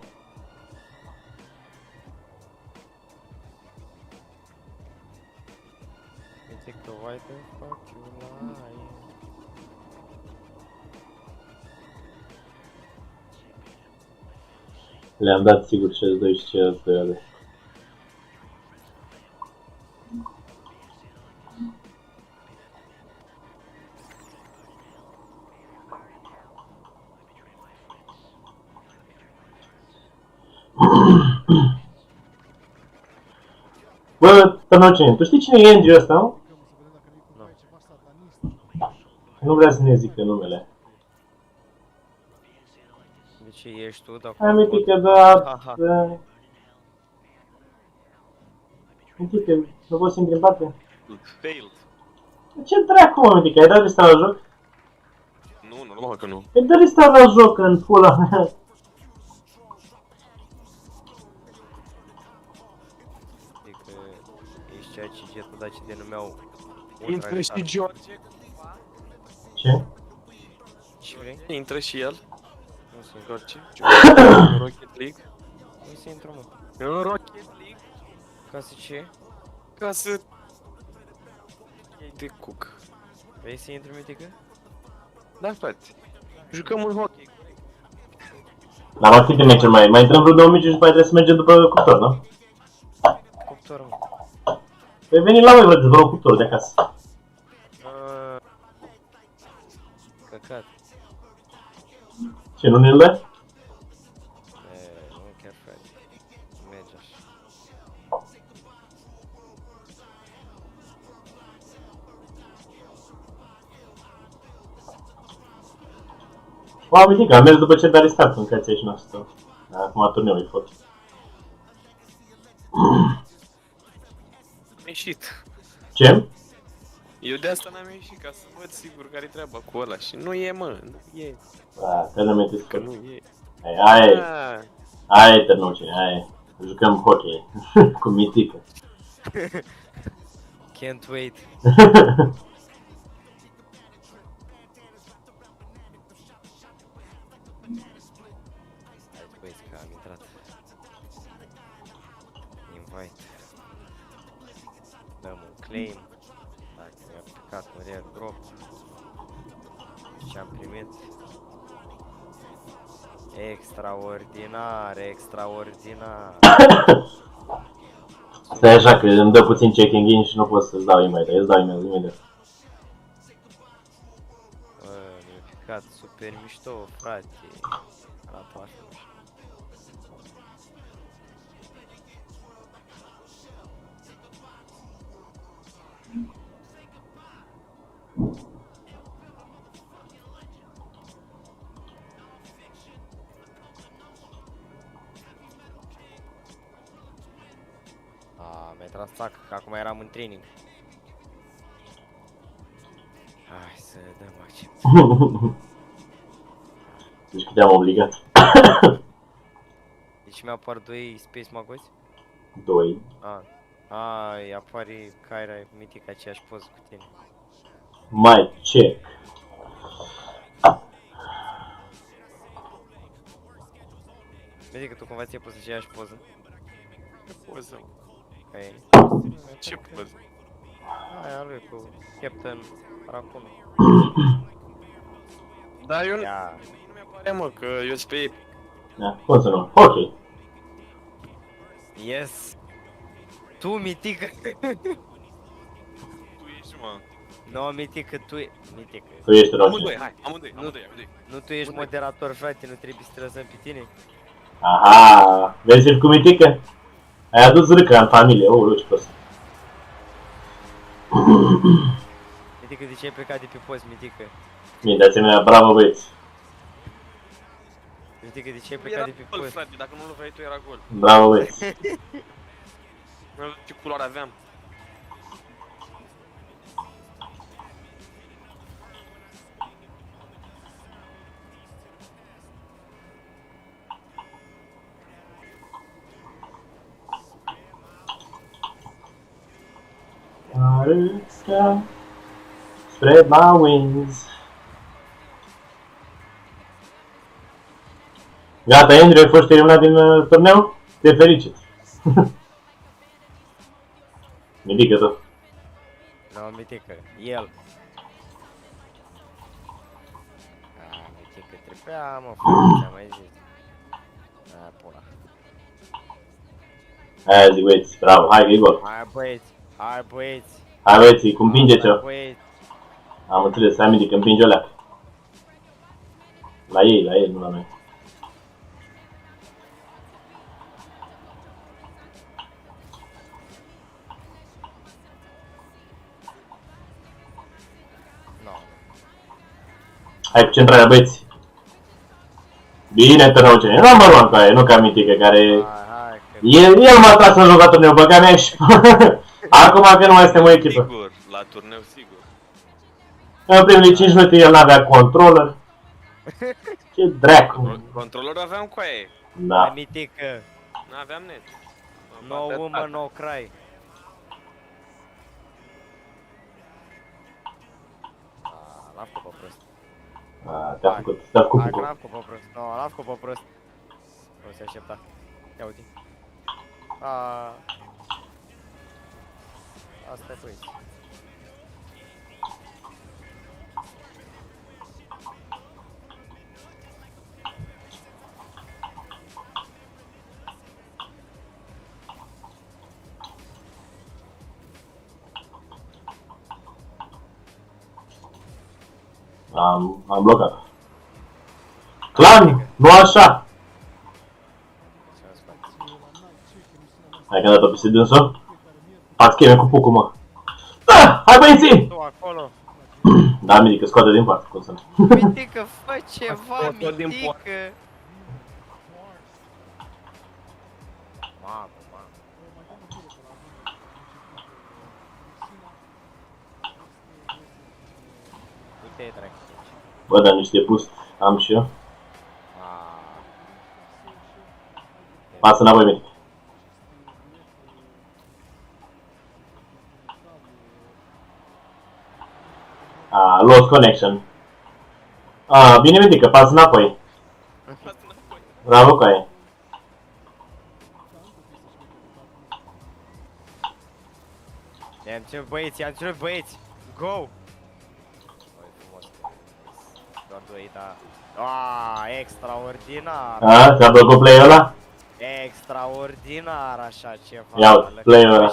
Le-am dat sigur CS2 și CS2 ale. Bă, Tărnocene, tu știi cine e Andrew ăsta, nu? Nu vrea să ne zică numele. De ce ești tu, dar Hai, mitică, da... Aha. Mitică, nu poți să intri în parte? Failed. Ce dracu, mă, mitică, ai dat restart la joc? Nu, normal că nu. Ai dat restart la joc în pula mea. Adică ești ceea ce getul dat ce denumeau Intră și George. Ce? Ce vrei? Intră și el. Nu să George. În Rocket League. Nu să intră, mă. În Rocket League. Ca să ce? Ca să... iei de cuc. Vrei să intri, mitică? Da, frate. Jucăm un hockey. Dar mai câte meciuri mai intrăm vreo 2 meciuri și după aia trebuie să mergem după cuptor, nu? Cuptor, mă. Păi veni la voi, vă vreau cuptor de acasă. Căcat. Ce, nu ne-l dai? Nu chiar, frate. Merge așa. O, mitică, am mers după ce dai restart în cația și noastră. Acum turneul e fost. Am ieșit. Ce? Eu de asta n-am ieșit, ca să văd sigur care-i treaba cu ăla. Și nu e, mă, nu e. Termenamente Că scurt. nu e. Aia e Tărnocene, aia e. Jucăm hockey. Cu mitică. Can't wait. Hai băieți că am intrat. Invite. Dăm un claim. Dacă mi-a picat un rare drop. Ce am primit. Extraordinar, extraordinar. Stai așa că îmi dă puțin checking in și nu pot să-ți dau e-mail, îți dau e-mail imediat. Mi-a picat super mișto, frate. Arată așa. Mi-a tras țac, că acum eram în training. Hai să dăm accept. Deci că te-am obligat. Deci mi-apar 2 Space Magoți? 2. Ai, apare Kyra mitic aceeași poză cu tine. Mai check. Vezi că tu cumva ți-ai pus aceeași poză? Ce poză? Ai. Ce poză? Aia lui cu Captain Raccoon. Da, eu nu Ia. mi-apare, mă, că eu sunt pe Epic. Da, cum să nu? Ok. Yes! Tu, mitică! Tu ești, mă. No, mitică, tu e... Mitică. Tu ești roșu. Amândoi, hai, amândoi. Nu tu ești moderator, frate, nu trebuie să te lăsăm pe tine? Aha, vezi-l cu mitică? Ai adus râcă în familie, ce poți. Mitică, de ce ai plecat de pe post, mitică? Bine, de asemenea, bravo băieți. Mitică, de ce ai plecat de pe Gol, post? frate, dacă nu-l vrei tu, era gol. Bravo băieți. Nu știu ce culoare aveam. Spread my wings. Gata, Andrew, ai fost eliminat din turneu? Te felicit. Mitică tot. No, mitică, el. Mitică, trebuia, mă, frate, ce-am mai zis. Pula. Aia zic, băieți, bravo, hai că e gol. Hai băieți, hai băieți. Hai băieți, cum împingeți-o. Hai băieți. Am înțeles, să aminti că împinge o leacă. La ei, nu la noi. No. Hai cu centrarea, băieți. Bine, Tărăucene, number one cu aia, nu ca Mitică, care... Hai, că... El m-a tras în jucatul meu, băga mea și... Acum că nu mai suntem o echipă. Sigur, la turneu sigur. În primele 5 minute el n-avea controller. Ce dracu. Controllerul aveam cu aia. Da. Hai, Mitică. N-aveam net. No woman, no cry. L-am făcut pe prost. Te-a făcut, te-a făcut Hai, cu l-am făcut pe prost. No, l-am făcut pe prost. Nu se aștepta. Ia uite. Asta e băieți. Am blocat. Clan, nu așa! Hai că am dat-o peste dânsul. Fac scheme cu pucul, mă. Da, hai băieții! Tu acolo. Da, Mitică, scoate din față, cum să nu. Mitică, fă ceva, Mitică! Mamă, mamă. Uite-i dracu. Bă, dar niște boost am și eu. Pasă înapoi, Mitică. Lost connection. Bine, Mitică, pasă înapoi. Bravo cu aia. I-am ținut băieți, i-am ținut băieți! Go! Băi, frumos. Doar doi, da. Extraordinar! Ți-a plăcut play-ul ăla? Extraordinar așa ceva. Ia uite, play-ul ăla.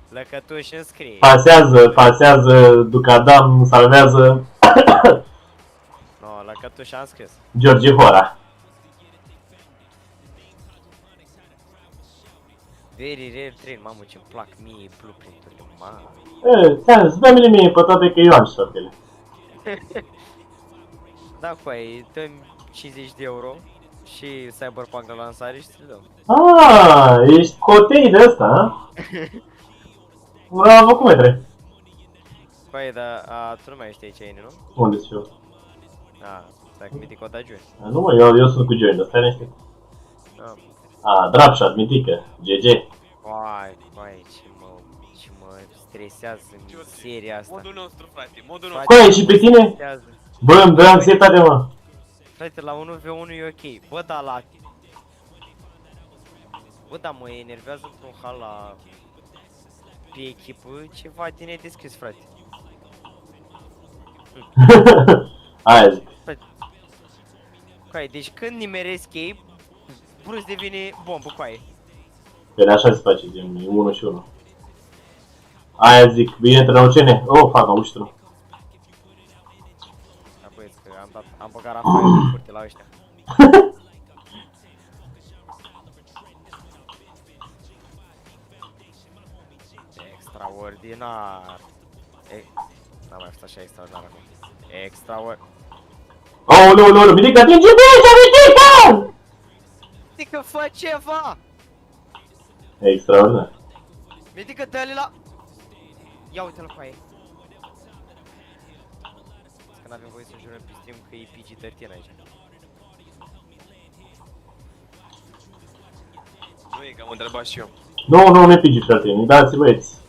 Lăcătuș înscrie. Pasează, Ducadam, salvează No, Lăcătuș a înscris. George Hora. Very rare train, mamă ce-mi plac mie blueprint-urile, mamă. Ți-am zis, dă-mi mie pe toate că eu am și toatele. Da, cu aia, dăm 50 de euro și Cyberpunk la lansare și ți-l dăm. Ești cotei de ăsta, ha? Bravo, cum e trei? Cu aia, dar tu nu mai ești aici, Eni, nu? Unde sunt eu? Stai că Mitico da join. Nu mă, eu sunt cu join, dar stai niște. Drapshot, Mitică, GG. Vai, ce mă stresează seria asta. Modul nostru, frate, modul nostru. Coaie, și pe tine? Bă, îmi dă anxietate, mă. Frate, la 1v1 e ok. Bă, dar la... Bă, dar mă enervează într-un hal la... Pe echipă, ceva din nedeschis, frate. Aia zic. Coaie, deci când nimeresc ei, Bruce devine bombă, coaie. Păi așa se face, gen, 1 și 1. Aia zic, bine, Trăucene. Fac, am ușit-o. Da, băieți, că am băgat Rafael în curte la ăștia. Extraordinar. N-am mai fost așa extraordinar acum. Extraordinar. Aoleu, Mitică, atinge bine, Mitică! Mitică, fă ceva! Extraordinar. Mitică, dă-le la... Ia uite-l cu aia. Că n-avem voie să jurăm pe stream că e PG-13 aici. Nu e că am întrebat și eu. Nu e PG-13, dați băieți.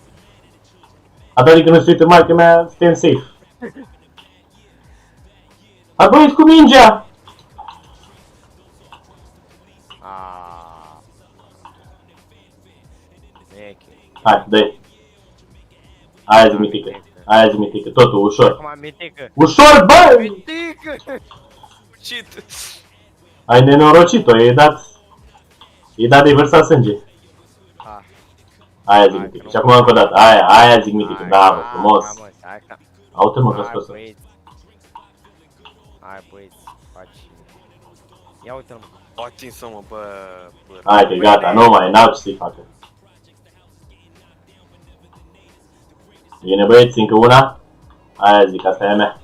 Adică nu se uită maică mea, suntem safe. Hai băieți cu mingea! Hai, dă-i. Aia zi, Mitică, totul, ușor. Acum, Mitică. Ușor, bă! Mitică! Cheat! Ai nenorocit-o, i-ai dat de vărsat sânge. Aia zic mitică. Și acum încă o dată. Aia zic mitică. Da, mă, frumos. Aută mă, că scos. Hai băieți, faci... Ia uite-l mă. O atinsă mă, bă. Hai că gata, nu mai, n-au ce să-i facă. Bine băieți, încă una. Aia zic, asta e a mea.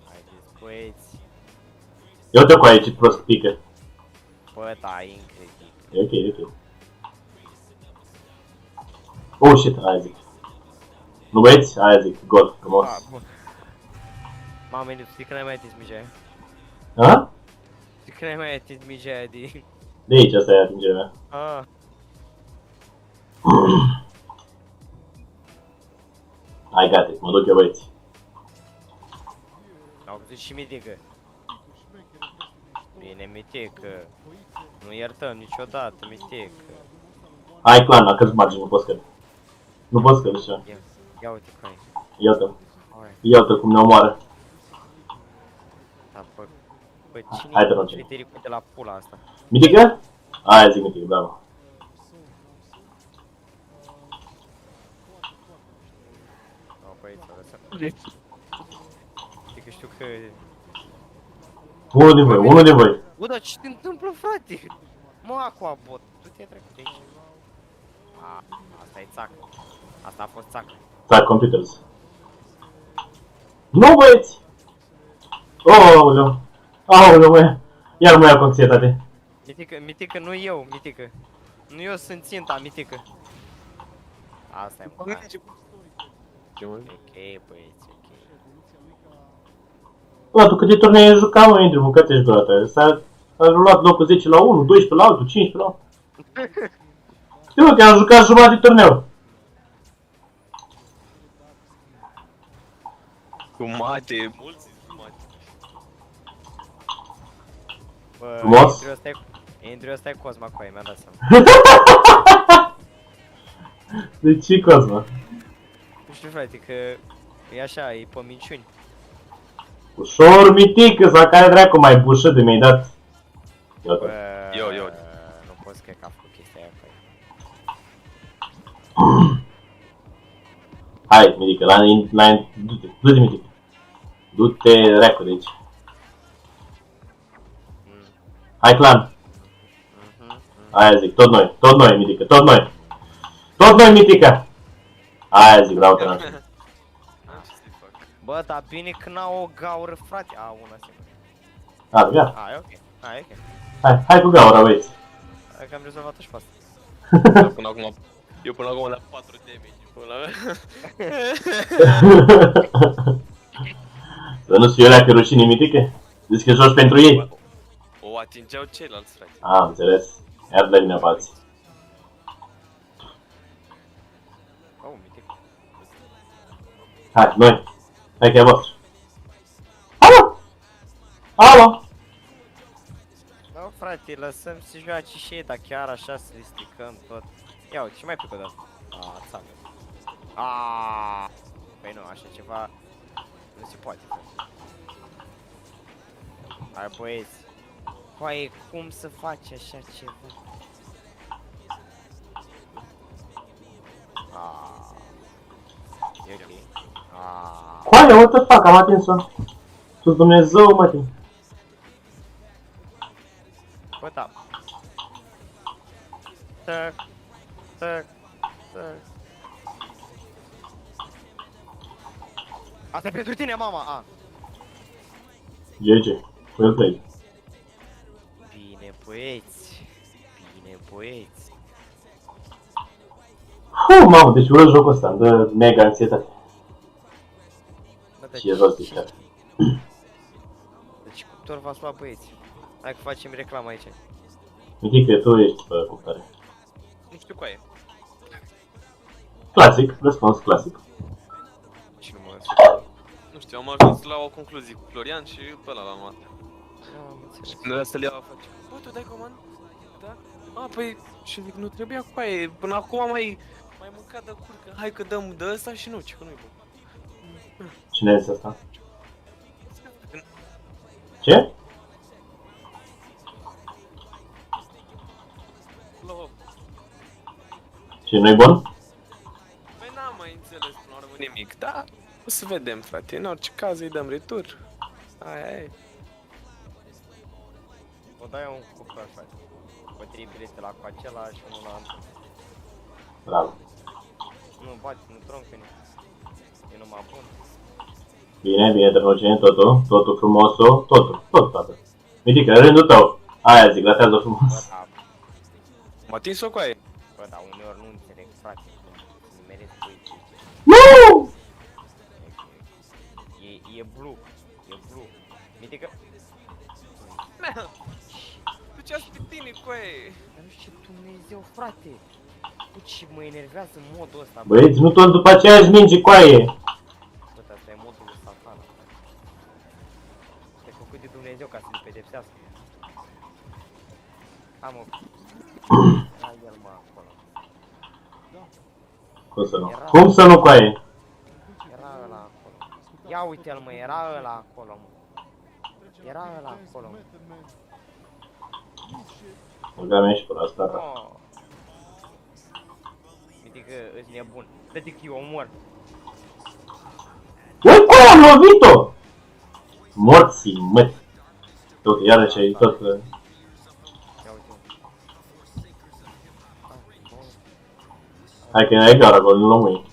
Haideți băieți. Ia uite cu aici, prost pică. Bă, da, e incredibil. E ok, e ok. Oh shit, aia zic. Nu băieți? Aia zic, gol, frumos. Mamă, tu știi că n-ai mai atins mingea aia? Ha? Știi că n-ai mai atins mingea aia de... De aici, asta e atingerea mea. Ah. Hai, gata, mă duc eu băieți. Au văzut și mitică. Bine, mitică. Nu iertăm niciodată, mitică. Hai, clan, la câți margini, nu pot scăde. Nu pot scăde așa. Ia uite cu aia. Iată. Iată cum ne omoară. Da, bă, cine Hai, te e rog. criticul de la pula asta? Mitică? Aia zic mitică, bravo. No, băieți, o lăsăm. Știi că știu că... Unul din voi, unul din voi. Bă, dar ce se întâmplă, frate? Mă, Aquabot, du-te trecut de aici. Asta e țacă. Asta a fost țacă. Țac computers. Nu băieți! Aoleu! Aoleu, mă! Iar mă ia cu anxietate. Mitică, nu eu, mitică. Nu eu sunt ținta, mitică. Asta e mă. Ok, băieți, ok. Bă, tu câte turnee jucam, mă, Indru, mâncați-și vreodată. S-a luat locul 10 la 1, 12 la altul, 15 la altul. Știu, mă, că am jucat jumătate de turneu. Jumate, mulți jumate. Bă, Frumos? Indru, ăsta e Cosma cu aia, mi-a dat seama. De ce, Cosma? Nu știu, frate, că e așa, e pe minciuni. Ușor, mitică, sau care dracu mai bușă de mi-ai dat. Iată. Eu. Nu pot să cred că a făcut chestia aia cu aia. Hai, mitică, du-te, mitică. Du-te, dracu de aici. Hai, clan. Aia zic, tot noi, mitică, tot noi. Tot noi, mitică. Aia zic, vreau tău. Bă, dar bine că n-au o gaură, frate. A, una singură. A, gata. A, e ok. A, e ok. Hai cu gaura, băieți. Hai că am rezolvat-o și pe asta. Eu până acum la 4 damage. Până la... Să nu-ți fie alea că rușine, mitică? Zici că joci pentru ei? O atingeau ceilalți, frate. Am înțeles. Iar de vinovați. Oh, mitic. Hai, noi. Hai că e vostru. Alo! Alo! Nu, frate, lăsăm să joace și ei, dar chiar așa să le stricăm tot. Ia uite, și mai pică de-asta. Aaa, țacă. Aaaa. Păi nu, așa ceva nu se poate, frate. Hai, băieți. Păi, cum să faci așa ceva? Aaaa. E ok. Aaaa. Coaie, what the fuck, am atins-o. Sus Dumnezeu, mă tin. Bă, da. Tac. Tac. Tac. Asta e pentru tine, mama! A. GG. Well played. Bine, băieți. Bine, băieți. Mamă, deci urăsc jocul ăsta, îmi dă mega anxietate. Bă, dar Și e rost de chiar. Deci cuptor v-ați luat, băieți. Hai că facem reclamă aici. Mitică, tu ești pe cuptare. Nu știu cu aia. Clasic, răspuns clasic. Și nu mă Nu știu, am ajuns la o concluzie cu Florian și pe ăla l-am luat. Și când ăla să-l iau, face. Bă, tu dai comand? Da? A, păi, și zic, nu trebuia cu aia. Până acum mai mâncat de curcă. Hai că dăm de ăsta și nu, ce că nu-i bun. Cine a zis asta? Ce? Și nu-i bun? Păi n-am mai înțeles până la urmă nimic, da? O să vedem, frate, în orice caz îi dăm retur. Aia e. O dai un cupăr, frate. Cu 3 bilete la cu acela și unul la... Bravo. Nu bate, nu troncă-ne. E numai bun. Bine, bine, Ternoceni, totul frumosul, tot, tată. Mitică, rândul tău. Aia zic, ratează frumos. Bă, da, M-a atins-o cu aia. bă, da, uneori nu înțeleg, frate. Nu meresc cu ei ce zice. Nu! E blue. E blue. Mitică... Duceați pe tine cu aia. Dar nu știu ce Dumnezeu, frate. Uite și mă enervează modul ăsta. Băieți, nu tot după aceeași minge coaie. Bă, dar asta e modul lui satana. Este făcut de Dumnezeu ca să-l pedepsească. Hai mă. Era el mă acolo. Cum să nu? Cum să nu coaie? Era ăla acolo. Ia uite-l mă, era ăla acolo mă. Era ăla acolo mă. Băga mea și pe asta. Oh. Uite că îți nebun. Dă-te că eu omor. Ui, coaie, am lovit-o! Morții, măt. Tot, iarăși ai tot... Ia uite. Hai că e gara acolo, nu luăm mâini.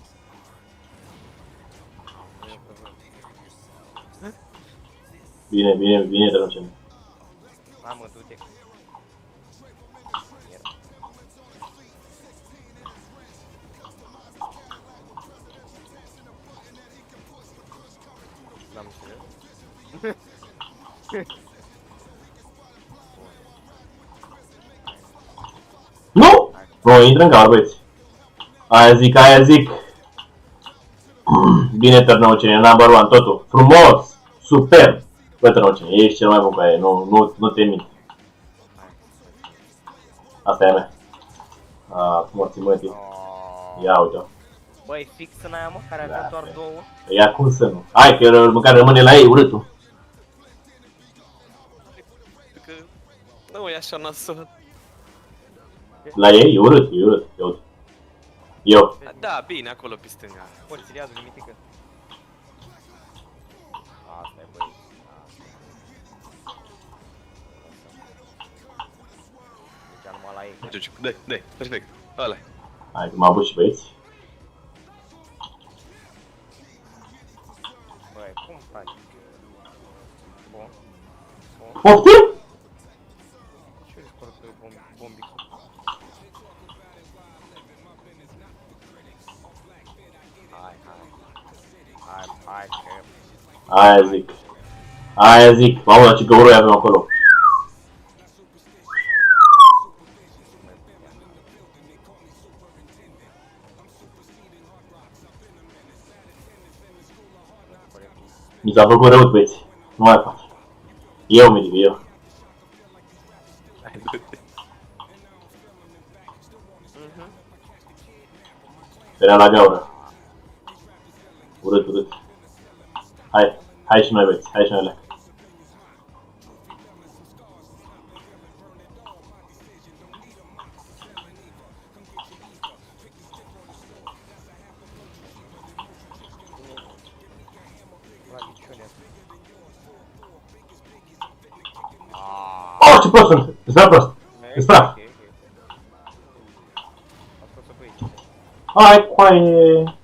Bine, bine, bine, Ternoceni. Hai mă, du-te. N-am înțeles. Nu! Nu, intră în gaură, băieți. Aia zic. Bine, Ternoceni, number one, totul. Frumos! Superb! Bă, Ternoceni, ești cel mai bun cu aia, nu te mint. Asta e a mea. Morții mătii. Ia uite-o. Băi, fix în aia mă, care avea doar două. Ia cum să nu? Hai că măcar rămâne la ei urâtul. Că nu e așa nasol. La ei e urât, e urât. Ia uite. Eu. Da, bine, acolo pe stânga. Porțiriază limitică. Asta e băi. Deci numai la ei. Duci, dai, perfect. Ăla. Hai că m-a avut și băieți. Băi, cum faci? Bun. Poftim? Ce-i scor pe bombicul? Hai, că... Aia zic. Mamă, la ce găuroi avem acolo. Mi s-a făcut rău, băieți. Nu mai fac. Eu, medic, eu. Era la gaură. Urât, urât. Hai și noi, băieți. Hai și noi, leac. Oh, ce prost sunt! Ești prea prost! Ești praf! Hai, coaie!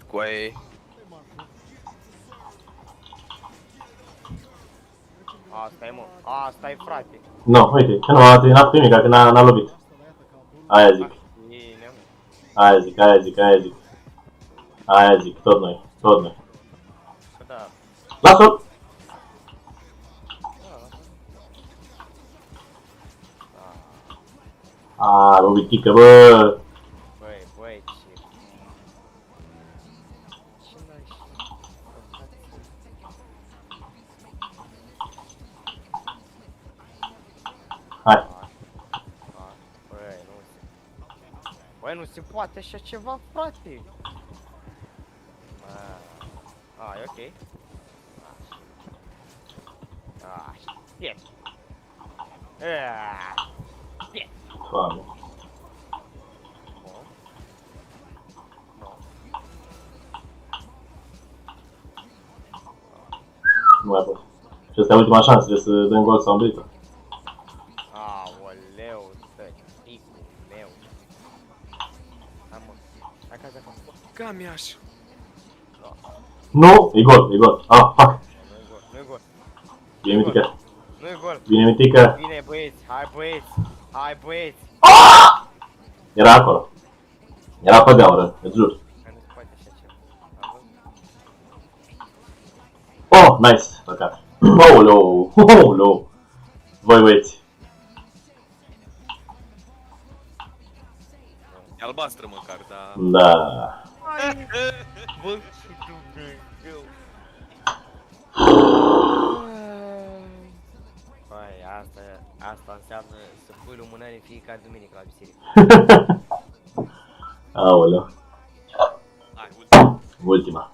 Cu aia. Asta e mă, asta e frate. Nu, uite, că n-a făcut nimic, că n-a lovit. Aia zic. Bine, mă. Aia zic, tot noi. Da. Lasă-o! Lovitică, bă! Băi, ce... Ce n-ai și... Hai. Băi, nu se poate așa ceva, frate! E ok. Așa. Doamne. Nu mai pot. Și asta e ultima șansă, trebuie să dăm gol sau îmbrită. Aoleu, tăticul meu. Hai mă, hai ca acasă. Gamiaș. Nu! E gol, e gol. Ah, fuck. Nu-i gol, nu-i gol. Bine, Mitică. Nu-i gol. Bine, Mitică. Bine, băieți, hai băieți, hai băieți. Era acolo. Era pe gaură, îți jur. Că nu se poate așa ceva. Am văzut? Oh, nice. Păcat. Oulou, oulou. Voi băieți. E albastră măcar, dar... Da. Bă, și Dumnezeu. Băi, asta înseamnă să pui lumânări în fiecare duminică la biserică. Aoleu. Hai, ultima. Ultima.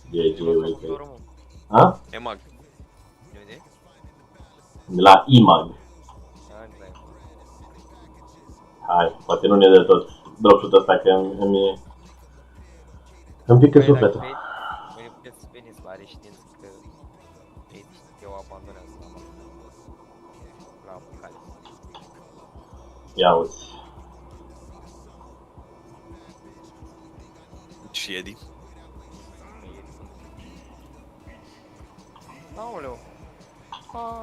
GG, wait. Urmă. Ha? Emag. De unde? De la IMAG. Hai, poate nu ne dă tot dropshot ăsta că îmi pică sufletul. Voi puteți să veniți la reședință că ei eu abandonează la bucale. Ia uzi. Și Edi. Aoleu.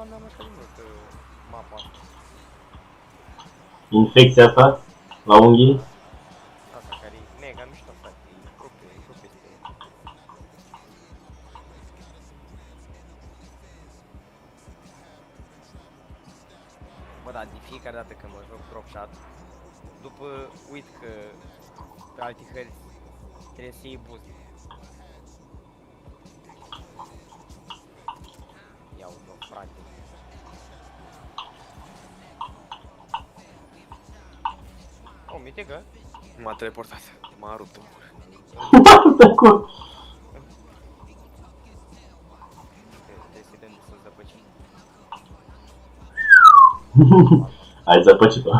N-am așa de mult mapa asta. Infecția asta la unghii. Asta care e mega mișto, frate. E propriu este. Bă, dar de fiecare dată când mă joc drop shot, după uit că pe alte hărți trebuie să iei boost. Ia-o, frate. Oh, mitică? M-a teleportat. M-a rupt în gură. Trebuie să-i dăm să zăpăcim. Ai zăpăcit-o.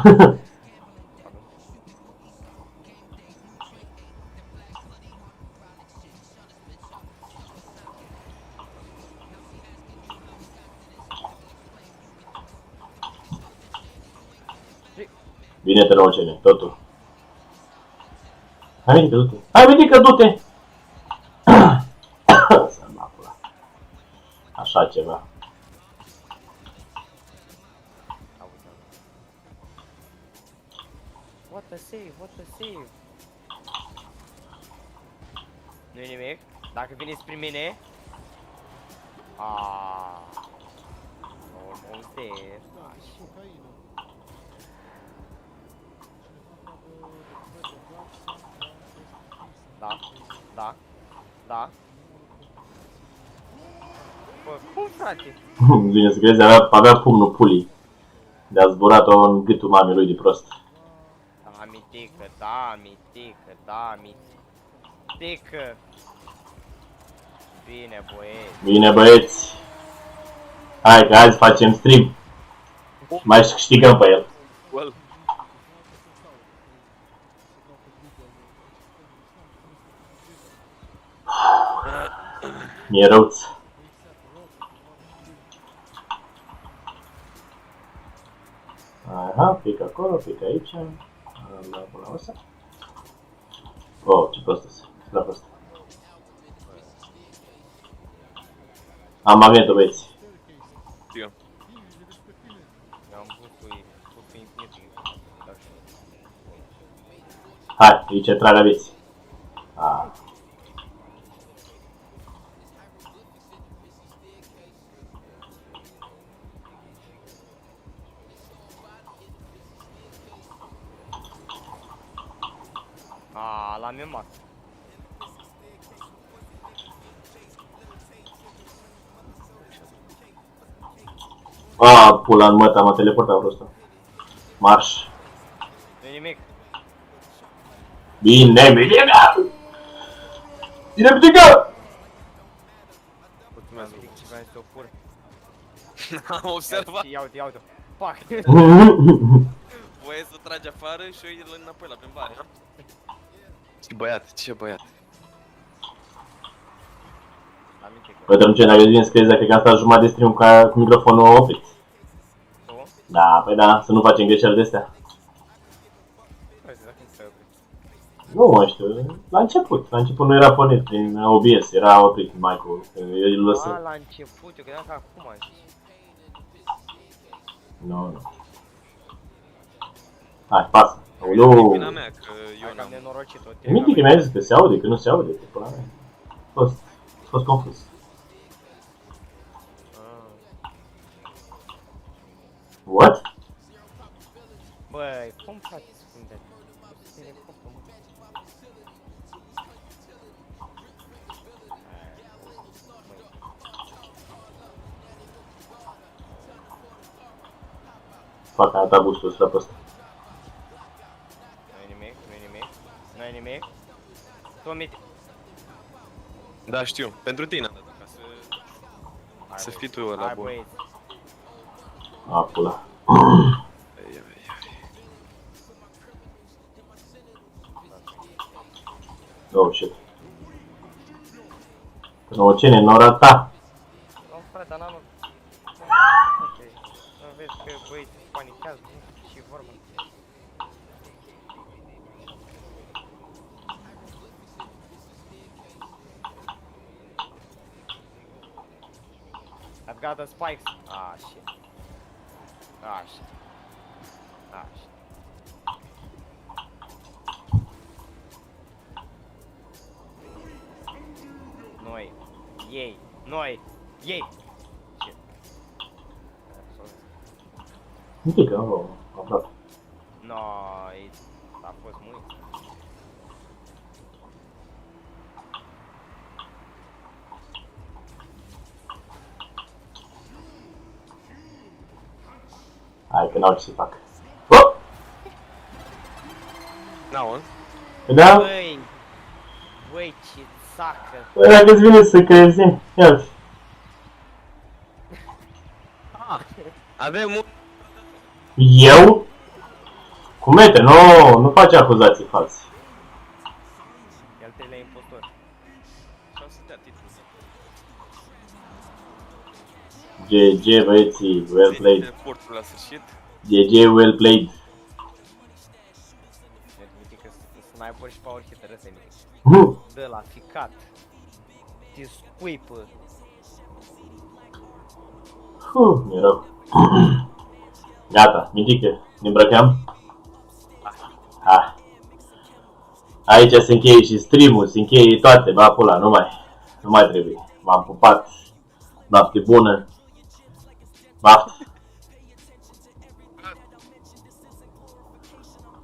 Bine te rogene, totul. Hai, Mitică, du-te! Hai, Mitică, du-te! Să-mi apura. Așa ceva. What a save, what a save. Nu-i nimic? Dacă vine spre mine... Almost there. Da. Bă, cum, frate? Bine să crezi, avea pumnul pulii. De-a zburat-o în gâtul mamei lui de prost. Da, mitică. Bine, băieți. Bine, băieți. Hai, că azi facem stream. Mai câștigăm pe el. Well. Mi-e răuț. Aha, pic acolo, pic aici. Da, până la asta. Oh, ce prost este. Prea prost. Am magnetul, băieți. Eu. Eu am pus cu infinitul. Hai, aici trag aveți. Ah. L-am emat. Pula în măta, mă teleportat ăsta. Marș. Nu-i nimic. Bine, Mitică! Bine, Mitică! Mulțumesc. Ce vreau să o fur. Am observat. Ia uite. Pac. Voi trage afară și eu îl înapoi la plimbare. Ce băiat, ce băiat. Bă, dar nu ce, dacă vin screzi, cred că am stat jumătate de stream cu microfonul oprit. Da, păi da, să nu facem greșeli de astea. Nu mă știu, la început nu era pornit prin OBS, era oprit mic-ul, eu îl lăsăm. La început, eu credeam că acum am zis. Nu. Hai, pasă. Aoleu. Vina mea, că eu n-am nenorocit tot. Minti că mi-a zis că se aude, că nu se aude, că până la mea. A fost confuz. What? Băi, cum faci spune? Fac a dat gustul ăsta pe ăsta. Nu-i nimic. Tu mi... Da, știu, pentru tine am dat, ca să fii tu ăla bun. A, pula. Oh, shit. Nocene, nora ta. Nu, frate, dar n-am... Nu vezi că băieții panichează, nu și vorba. I've got the spikes. Ah, shit. Ah, shit. Ah, shit. Noi. Ei. Noi. Ei. Shit. Un pic, aproape. Noi. A fost mult. Hai, că n-au ce să fac. N-au, Da? Băi, ce sacă. Păi dacă-ți vine să crezi, ia uite. Avem un... Eu? Cu mete, nu faci acuzații false. E al treilea impostor. Și o să dea titlul. GG, băieții, well played. Efortul la sfârșit. GG, well played. Mitică sniper și power hitter, ăsta e mitic. Dă la ficat. Te scuipă. Mi-e rău. Gata, mitică, ne îmbrăcăm? Hai. Aici se încheie și stream-ul, se încheie toate, bă, pula, nu mai trebuie. M-am pupat. Noapte bună. Baftă.